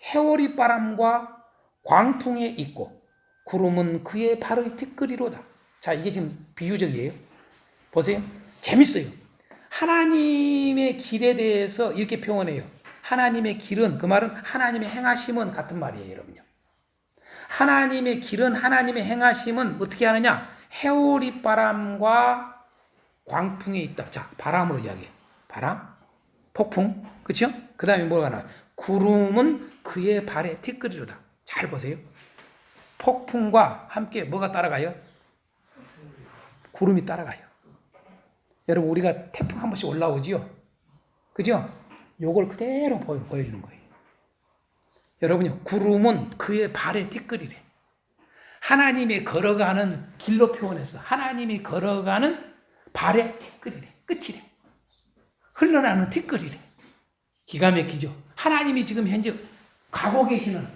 해오리 바람과 광풍에 있고 구름은 그의 발의 티끌이로다. 자, 이게 지금 비유적이에요. 보세요. 재밌어요. 하나님의 길에 대해서 이렇게 표현해요. 하나님의 길은, 그 말은 하나님의 행하심은 같은 말이에요, 여러분요. 하나님의 길은, 하나님의 행하심은 어떻게 하느냐? 해오리 바람과 광풍에 있다. 자, 바람으로 이야기해. 바람, 폭풍, 그렇죠? 그 다음에 뭐가 나와요? 구름은 그의 발의 티끌이로다. 잘 보세요. 폭풍과 함께 뭐가 따라가요? 구름이 따라가요. 여러분, 우리가 태풍 한 번씩 올라오지요? 그죠? 요걸 그대로 보여주는 거예요. 여러분요, 구름은 그의 발의 티끌이래. 하나님이 걸어가는 길로 표현했어. 하나님이 걸어가는 발의 티끌이래. 끝이래. 흘러나는 티끌이래. 기가 막히죠? 하나님이 지금 현재 가고 계시는,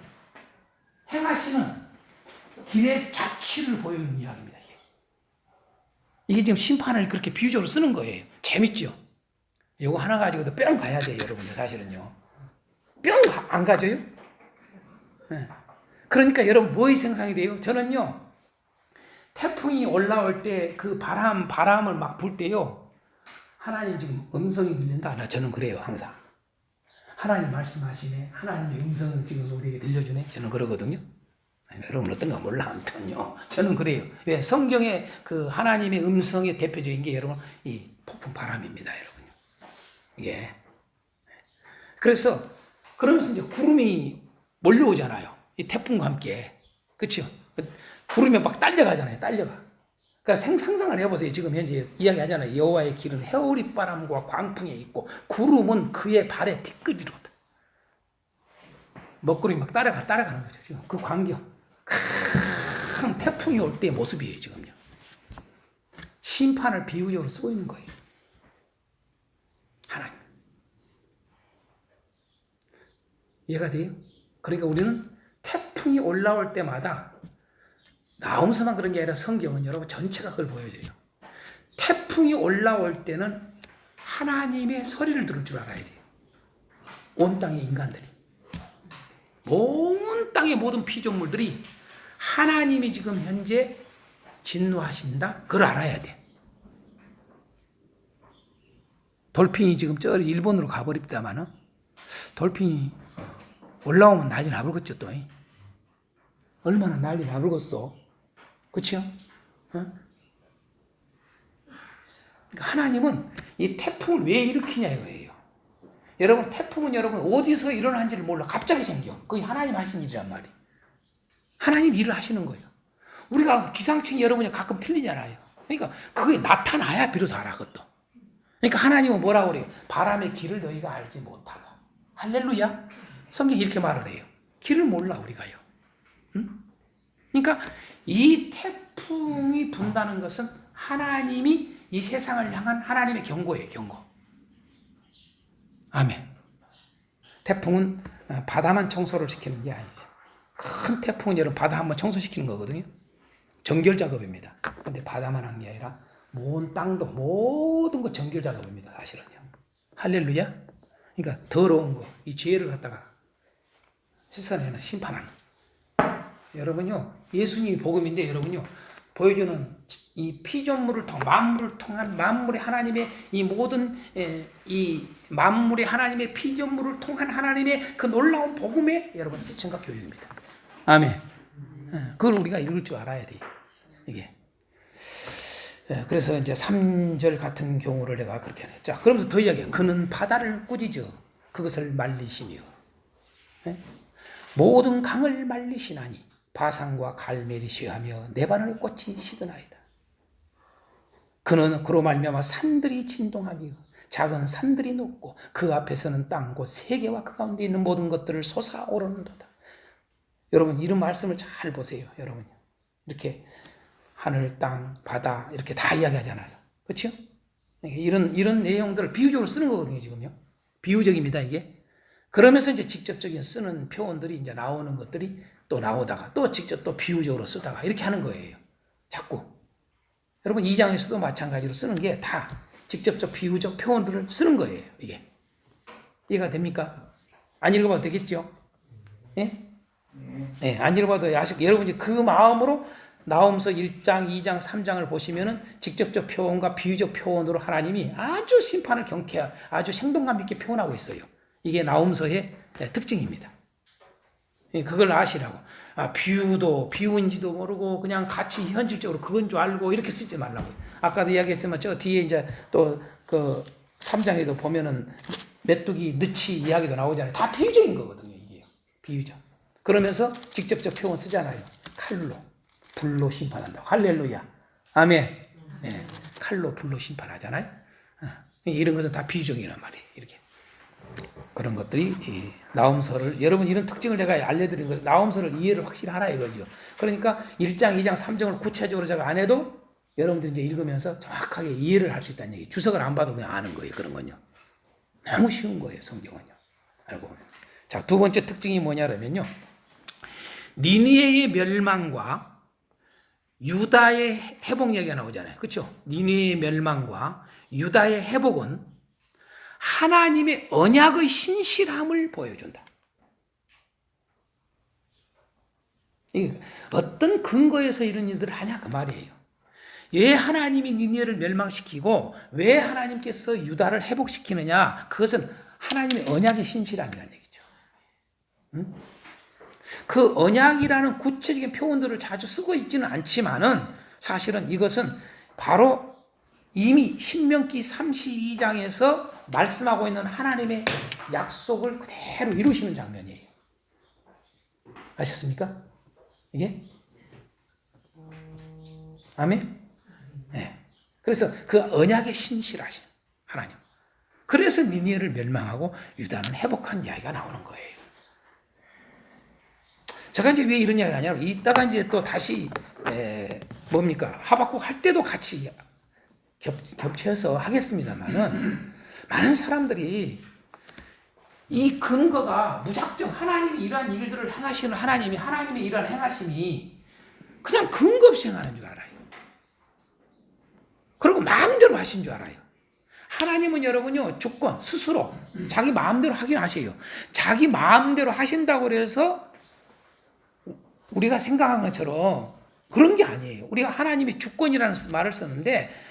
행하시는 길의 자취를 보여주는 이야기입니다. 이게 지금 심판을 그렇게 비유적으로 쓰는 거예요. 재밌죠? 이거 하나 가지고도 뿅 가야 돼요, 여러분요. 사실은요. 뿅 안 가져요? 네. 그러니까 여러분 뭐의 생상이 돼요? 저는요, 태풍이 올라올 때 그 바람을 막 불 때요, 하나님 지금 음성이 들린다. 저는 그래요, 항상. 하나님 말씀하시네. 하나님의 음성을 지금 우리에게 들려주네. 저는 그러거든요. 여러분 어떤가 몰라. 아무튼요. 저는 그래요. 왜? 성경의 그 하나님의 음성의 대표적인 게 여러분 이 폭풍 바람입니다, 여러분요. 예. 그래서 그러면서 이제 구름이 몰려오잖아요. 이 태풍과 함께. 그렇죠? 구름이 막 딸려가잖아요. 딸려가. 그러니까 상상을 해보세요. 지금 현재 이야기하잖아요. 여호와의 길은 해오리 바람과 광풍에 있고 구름은 그의 발의 티끌이로다. 먹구름이 막 따라가는 거죠. 지금 그 광경. 큰 태풍이 올 때의 모습이에요. 지금요. 심판을 비유적으로 쓰고 있는 거예요. 하나님. 이해가 돼요? 그러니까 우리는 태풍이 올라올 때마다 나홈서만 그런 게 아니라 성경은 여러분 전체가 그걸 보여줘요. 태풍이 올라올 때는 하나님의 소리를 들을 줄 알아야 돼요. 온 땅의 인간들이. 온 땅의 모든 피조물들이 하나님이 지금 현재 진노하신다? 그걸 알아야 돼. 돌핀이 지금 저 일본으로 가버립니다만은 돌핀이 올라오면 난리 나불겠죠 또. 얼마나 난리 나불겠어. 그렇죠? 그러니까 하나님은 이 태풍을 왜 일으키냐 이거예요. 여러분 태풍은 여러분 어디서 일어난지를 몰라. 갑자기 생겨. 그게 하나님 하신 일이란 말이에요. 하나님 일을 하시는 거예요. 우리가 기상청이 여러분이 가끔 틀리잖아요. 그러니까 그게 나타나야 비로소 알아 그것도. 그러니까 하나님은 뭐라고 그래요? 바람의 길을 너희가 알지 못하고. 할렐루야. 성경이 이렇게 말을 해요. 길을 몰라 우리가요. 응? 그러니까 이 태풍이 분다는 것은 하나님이 이 세상을 향한 하나님의 경고예요. 경고. 아멘. 태풍은 바다만 청소를 시키는 게 아니죠. 큰 태풍은 여러분 바다 한번 청소시키는 거거든요. 정결 작업입니다. 근데 바다만 한 게 아니라 온 땅도 모든 거 정결 작업입니다. 사실은요. 할렐루야. 그러니까 더러운 거, 이 죄를 갖다가 씻어내는 심판하는. 여러분요, 예수님이 복음인데 여러분요, 보여주는 이 피조물을 만물을 통한 만물의 하나님의 이 모든 이 만물의 하나님의 피조물을 통한 하나님의 그 놀라운 복음의 여러분 시청과 교육입니다. 아멘. 그걸 우리가 읽을 줄 알아야 돼. 이게. 그래서 이제 3절 같은 경우를 내가 그렇게 해. 자, 그러면서 더 이야기해요. 그는 바다를 꾸짖어 그것을 말리시며 모든 강을 말리시나니 바산과 갈멜이 시하며 네바논의 꽃이 시드나이다. 그는 그로 말미암아 산들이 진동하니요 작은 산들이 높고 그 앞에서는 땅 곧 세계와 그 가운데 있는 모든 것들을 솟아오르는도다. 여러분 이런 말씀을 잘 보세요. 여러분 이렇게 하늘, 땅, 바다 이렇게 다 이야기하잖아요. 그렇죠? 이런 내용들을 비유적으로 쓰는 거거든요. 지금요. 비유적입니다. 이게. 그러면서 이제 직접적인 쓰는 표현들이 이제 나오는 것들이 또 나오다가 또 직접 또 비유적으로 쓰다가 이렇게 하는 거예요. 자꾸. 여러분 2장에서도 마찬가지로 쓰는 게 다 직접적 비유적 표현들을 쓰는 거예요. 이게. 이해가 됩니까? 안 읽어봐도 되겠죠? 예? 네, 안 읽어봐도 여러분 이제 그 마음으로 나홈서 1장, 2장, 3장을 보시면은 직접적 표현과 비유적 표현으로 하나님이 아주 심판을 경쾌하게 아주 생동감 있게 표현하고 있어요. 이게 나홈서의 특징입니다. 그걸 아시라고. 비유도 비유인지도 모르고 그냥 같이 현실적으로 그건 줄 알고 이렇게 쓰지 말라고. 아까도 이야기했지만 저 뒤에 이제 또 그 3장에도 보면은 메뚜기, 느치 이야기도 나오잖아요. 다 비유적인 거거든요. 이게 비유적. 그러면서 직접적 표현 쓰잖아요. 칼로, 불로 심판한다고. 할렐루야. 아멘. 네, 칼로, 불로 심판하잖아요. 이런 것은 다 비유적이란 말이에요. 이렇게. 그런 것들이 나홈서를 여러분 이런 특징을 제가 알려드리는 것은 나홈서를 이해를 확실히 하라 이거죠. 그러니까 1장, 2장, 3장을 구체적으로 제가 안 해도 여러분들이 이제 읽으면서 정확하게 이해를 할 수 있다는 얘기. 주석을 안 봐도 그냥 아는 거예요. 그런 건요. 너무 쉬운 거예요. 성경은요. 알고 보면. 자, 두 번째 특징이 뭐냐면요. 니느웨의 멸망과 유다의 회복 얘기가 나오잖아요. 그렇죠? 니느웨의 멸망과 유다의 회복은 하나님의 언약의 신실함을 보여준다. 어떤 근거에서 이런 일들을 하냐 그 말이에요. 왜 하나님이 니느웨를 멸망시키고 왜 하나님께서 유다를 회복시키느냐? 그것은 하나님의 언약의 신실함이라는 얘기죠. 응? 그 언약이라는 구체적인 표현들을 자주 쓰고 있지는 않지만은 사실은 이것은 바로 이미 신명기 32장에서 말씀하고 있는 하나님의 약속을 그대로 이루시는 장면이에요. 아셨습니까? 이게? 아멘? 네. 그래서 그 언약의 신실하신 하나님. 그래서 니느웨를 멸망하고 유다는 회복한 이야기가 나오는 거예요. 제가 이제 왜 이런 이야기를 하냐면 이따가 이제 또 다시 뭡니까? 하박국 할 때도 같이 겹쳐서 하겠습니다만은 많은 사람들이 이 근거가 무작정 하나님이 이러한 일들을 행하시는 하나님의 이러한 행하심이 그냥 근거 없이 행하는 줄 알아요. 그리고 마음대로 하신 줄 알아요. 하나님은 여러분요, 주권, 스스로 자기 마음대로 하긴 하세요. 자기 마음대로 하신다고 해서 우리가 생각한 것처럼 그런 게 아니에요. 우리가 하나님의 주권이라는 말을 썼는데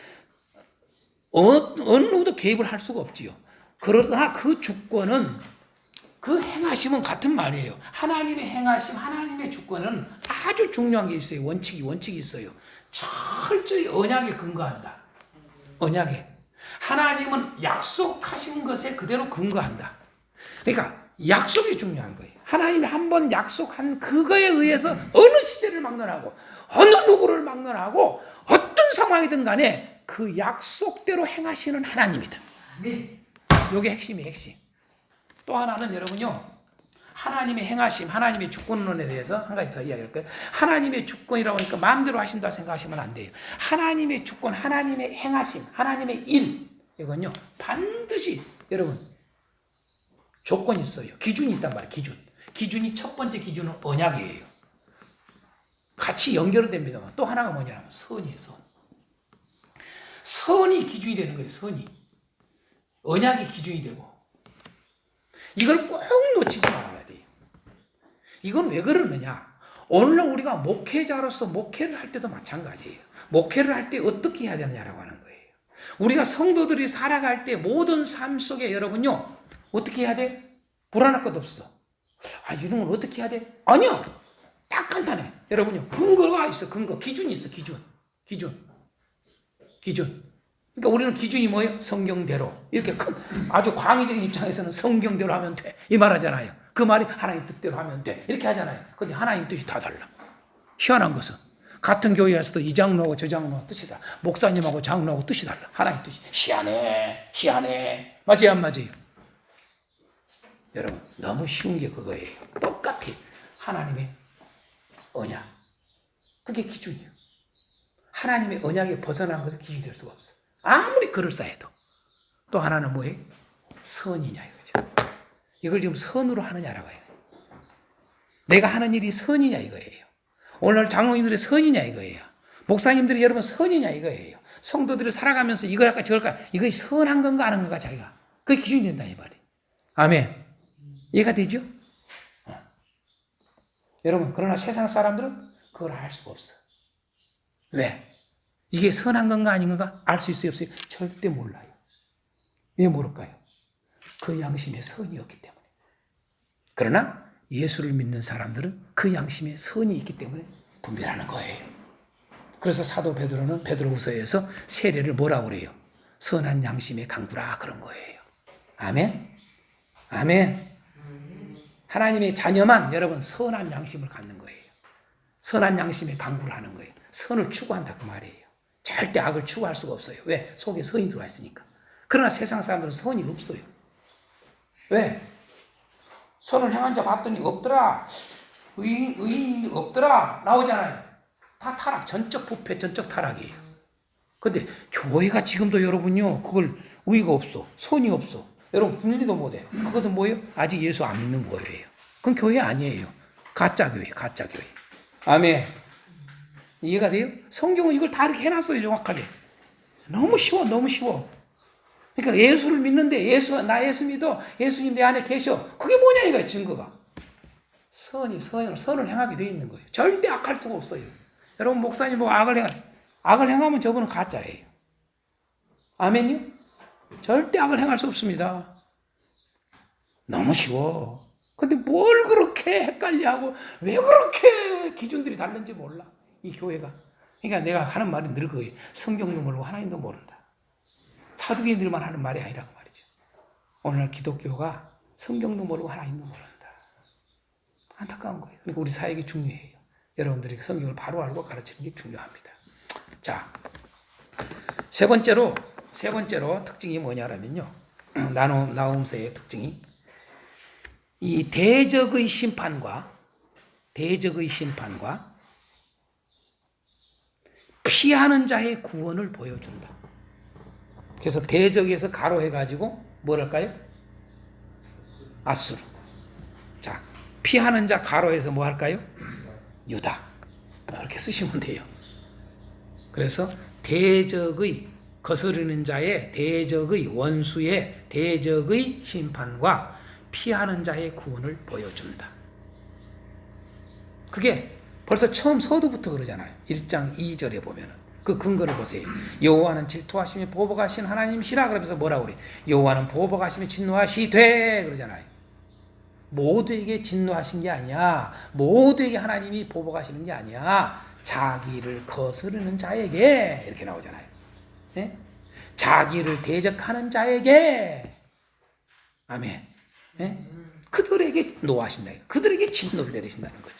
어느 누구도 개입을 할 수가 없지요. 그러나 그 주권은 그 행하심은 같은 말이에요. 하나님의 행하심, 하나님의 주권은 아주 중요한 게 있어요. 원칙이 있어요. 철저히 언약에 근거한다. 언약에. 하나님은 약속하신 것에 그대로 근거한다. 그러니까 약속이 중요한 거예요. 하나님이 한번 약속한 그거에 의해서 어느 시대를 막론하고 어느 누구를 막론하고 어떤 상황이든 간에 그 약속대로 행하시는 하나님이다. 이게 핵심이에요. 핵심. 또 하나는 여러분요. 하나님의 행하심, 하나님의 주권론에 대해서 한 가지 더 이야기할까요? 하나님의 주권이라고 하니까 마음대로 하신다 생각하시면 안 돼요. 하나님의 주권, 하나님의 행하심, 하나님의 일 이건요. 반드시 여러분 조건이 있어요. 기준이 있단 말이에요. 기준이 첫 번째 기준은 언약이에요. 같이 연결됩니다. 또 하나가 뭐냐면 선이에요. 선이 기준이 되는 거예요. 선이. 언약이 기준이 되고 이걸 꼭 놓치지 말아야 돼요. 이건 왜 그러느냐? 오늘날 우리가 목회자로서 목회를 할 때도 마찬가지예요. 목회를 할 때 어떻게 해야 되느냐라고 하는 거예요. 우리가 성도들이 살아갈 때 모든 삶 속에 여러분요. 어떻게 해야 돼? 불안할 것 없어. 이런 걸 어떻게 해야 돼? 아니요. 딱 간단해. 여러분요. 근거가 있어. 근거. 기준이 있어. 기준. 그러니까 우리는 기준이 뭐예요? 성경대로. 이렇게 큰 아주 광의적인 입장에서는 성경대로 하면 돼. 이 말 하잖아요. 그 말이 하나님 뜻대로 하면 돼. 이렇게 하잖아요. 근데 하나님 뜻이 다 달라. 희한한 것은 같은 교회에서도 이 장로하고 저 장로하고 뜻이 달라. 목사님하고 장로하고 뜻이 달라. 하나님 뜻이. 희한해. 맞아요, 안 맞아요? 여러분, 너무 쉬운 게 그거예요. 똑같이 하나님의 언약. 그게 기준이에요. 하나님의 언약에 벗어난 것은 기준이 될 수가 없어. 아무리 그럴싸해도. 또 하나는 뭐예요? 선이냐 이거죠. 이걸 지금 선으로 하느냐라고 해요. 내가 하는 일이 선이냐 이거예요. 오늘 장로님들의 선이냐 이거예요. 목사님들이 여러분 선이냐 이거예요. 성도들이 살아가면서 이거 할까 저럴까 이거 선한 건가 안 한 건가 자기가. 그게 기준이 된다 이 말이에요. 아멘. 이해가 되죠? 여러분 그러나 세상 사람들은 그걸 알 수가 없어. 왜? 이게 선한 건가 아닌 건가 알 수 있어요 없어요? 절대 몰라요. 왜 모를까요? 그 양심에 선이 없기 때문에. 그러나 예수를 믿는 사람들은 그 양심에 선이 있기 때문에 분별하는 거예요. 그래서 사도 베드로는 베드로후서에서 세례를 뭐라고 그래요? 선한 양심의 강구라 그런 거예요. 아멘? 아멘. 하나님의 자녀만 여러분 선한 양심을 갖는 거예요. 선한 양심의 강구를 하는 거예요. 선을 추구한다 그 말이에요. 절대 악을 추구할 수가 없어요. 왜? 속에 선이 들어와 있으니까. 그러나 세상 사람들은 선이 없어요. 왜? 선을 행한 자 봤더니 없더라. 의인이 없더라. 나오잖아요. 다 타락. 전적 부패, 전적 타락이에요. 근데 교회가 지금도 여러분요. 그걸 의의가 없어. 선이 없어. 여러분 분리도 못해. 그것은 뭐예요? 아직 예수 안 믿는 거예요. 그건 교회 아니에요. 가짜 교회, 가짜 교회. 아멘. 이해가 돼요? 성경은 이걸 다 이렇게 해놨어요. 정확하게. 너무 쉬워, 너무 쉬워. 그러니까 예수를 믿는데 나 예수 믿어. 예수님 내 안에 계셔. 그게 뭐냐 이거야 증거가. 선을 행하게 되어 있는 거예요. 절대 악할 수가 없어요. 여러분 목사님 보고 악을 행하면 저분은 가짜예요. 아멘요? 절대 악을 행할 수 없습니다. 너무 쉬워. 근데 뭘 그렇게 헷갈려하고 왜 그렇게 기준들이 다른지 몰라. 이 교회가. 그러니까 내가 하는 말이 늘 그거예요. 성경도 모르고 하나님도 모른다. 사두개인들만 하는 말이 아니라고 말이죠. 오늘날 기독교가 성경도 모르고 하나님도 모른다. 안타까운 거예요. 그러니까 우리 사역이 중요해요. 여러분들이 성경을 바로 알고 가르치는 게 중요합니다. 자, 세 번째로 특징이 뭐냐면요. 나홈서의 특징이 이 대적의 심판과 피하는 자의 구원을 보여준다. 그래서 대적에서 가로해가지고 뭐랄까요? 아수르. 자, 피하는 자 가로해서 뭐 할까요? 유다. 이렇게 쓰시면 돼요. 그래서 대적의 거스르는 자의 대적의 원수의 대적의 심판과 피하는 자의 구원을 보여준다. 그게 벌써 처음 서두부터 그러잖아요. 1장 2절에 보면은 그 근거를 보세요. 여호와는 질투하시며 보복하신 하나님이시라 그러면서 뭐라고 그래? 여호와는 보복하시며 진노하시되 그러잖아요. 모두에게 진노하신 게 아니야. 모두에게 하나님이 보복하시는 게 아니야. 자기를 거스르는 자에게 이렇게 나오잖아요. 네? 자기를 대적하는 자에게 아멘. 네? 그들에게 노하신다. 그들에게 진노를 내리신다는 거죠.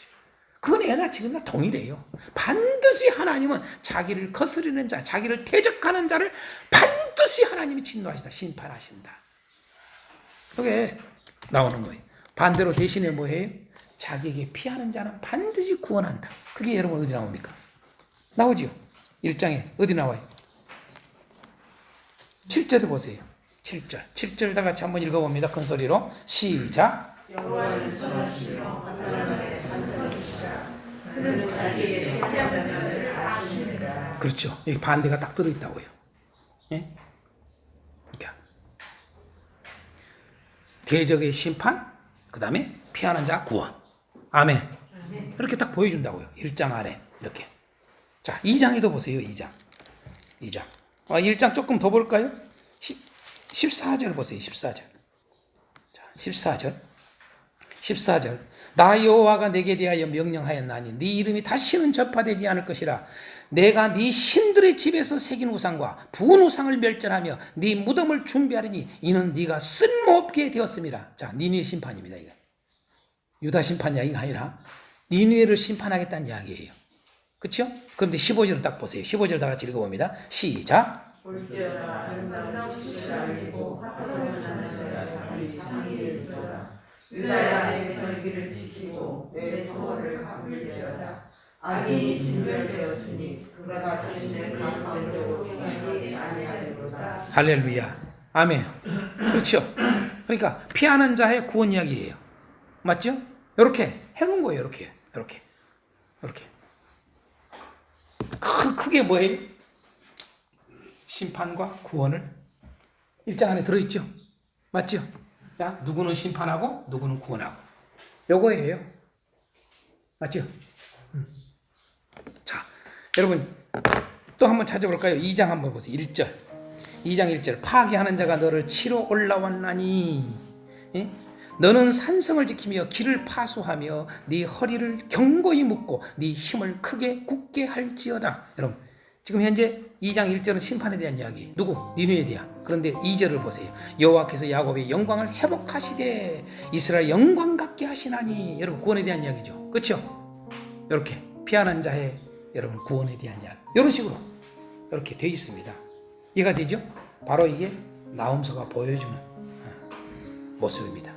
그건 예나 지금나 동일해요. 반드시 하나님은 자기를 거스르는 자, 자기를 대적하는 자를 반드시 하나님이 진노하신다. 심판하신다. 그게 나오는 거예요. 반대로 대신에 뭐해요? 자기에게 피하는 자는 반드시 구원한다. 그게 여러분 어디 나옵니까? 나오죠. 1장에 어디 나와요? 7절을 보세요. 7절 다 같이 한번 읽어봅니다. 큰 소리로 시작. 여호와는 선하시며 하나님의 산성이시라. 그는 자기에게 피하는 자를 아시느니라. 그렇죠. 여기 반대가 딱 들어있다고요. 예? 그러니까 대적의 심판, 그 다음에 피하는 자 구원. 아멘. 이렇게 딱 보여준다고요. 1장 안에 이렇게. 자, 2장에도 보세요. 2장. 1장 조금 더 볼까요? 14절 보세요. 14절. 자, 14절. 나 여호와가 내게 대하여 명령하였나니 네 이름이 다시는 전파되지 않을 것이라. 내가 네 신들의 집에서 새긴 우상과 부은 우상을 멸절하며 네 무덤을 준비하리니 이는 네가 쓸모없게 되었습니다. 자, 니느웨 심판입니다. 이거. 유다 심판 이야기가 아니라 니느웨를 심판하겠다는 이야기예요. 그렇죠? 그런데 15절을 딱 보세요. 15절 다 같이 읽어봅니다. 시작. 볼지어다 아름다운 숫을 알리고 화평을 찾는 자가 이 상위에 있더라. 유다야 내 절기를 지키고 내 소원을 갚을지어다. 악인이 진멸되었으니 그가 자신의 가운데로 행하지 아니하리로다. 할렐루야. 아멘. 그렇죠. 그러니까 피하는 자의 구원 이야기예요. 맞죠? 이렇게 해놓은 거예요. 이렇게. 크게 뭐예요? 심판과 구원을 1장 안에 들어있죠. 맞죠? 자, 누구는 심판하고 누구는 구원하고. 요거예요. 맞죠? 자, 여러분 또 한번 찾아볼까요? 2장 한번 보세요. 1절. 2장 1절. 파괴하는 자가 너를 치러 올라왔나니 예? 너는 산성을 지키며 길을 파수하며 네 허리를 견고히 묶고 네 힘을 크게 굳게 할지어다. 여러분 지금 현재 2장 1절은 심판에 대한 이야기. 누구? 니느웨에 대한. 그런데 2절을 보세요. 여호와께서 야곱의 영광을 회복하시되 이스라엘 영광 같게 하시나니. 여러분 구원에 대한 이야기죠. 그렇죠? 이렇게 피하는 자의 여러분 구원에 대한 이야기. 이런 식으로 이렇게 되어 있습니다. 이해가 되죠? 바로 이게 나홈서가 보여주는 모습입니다.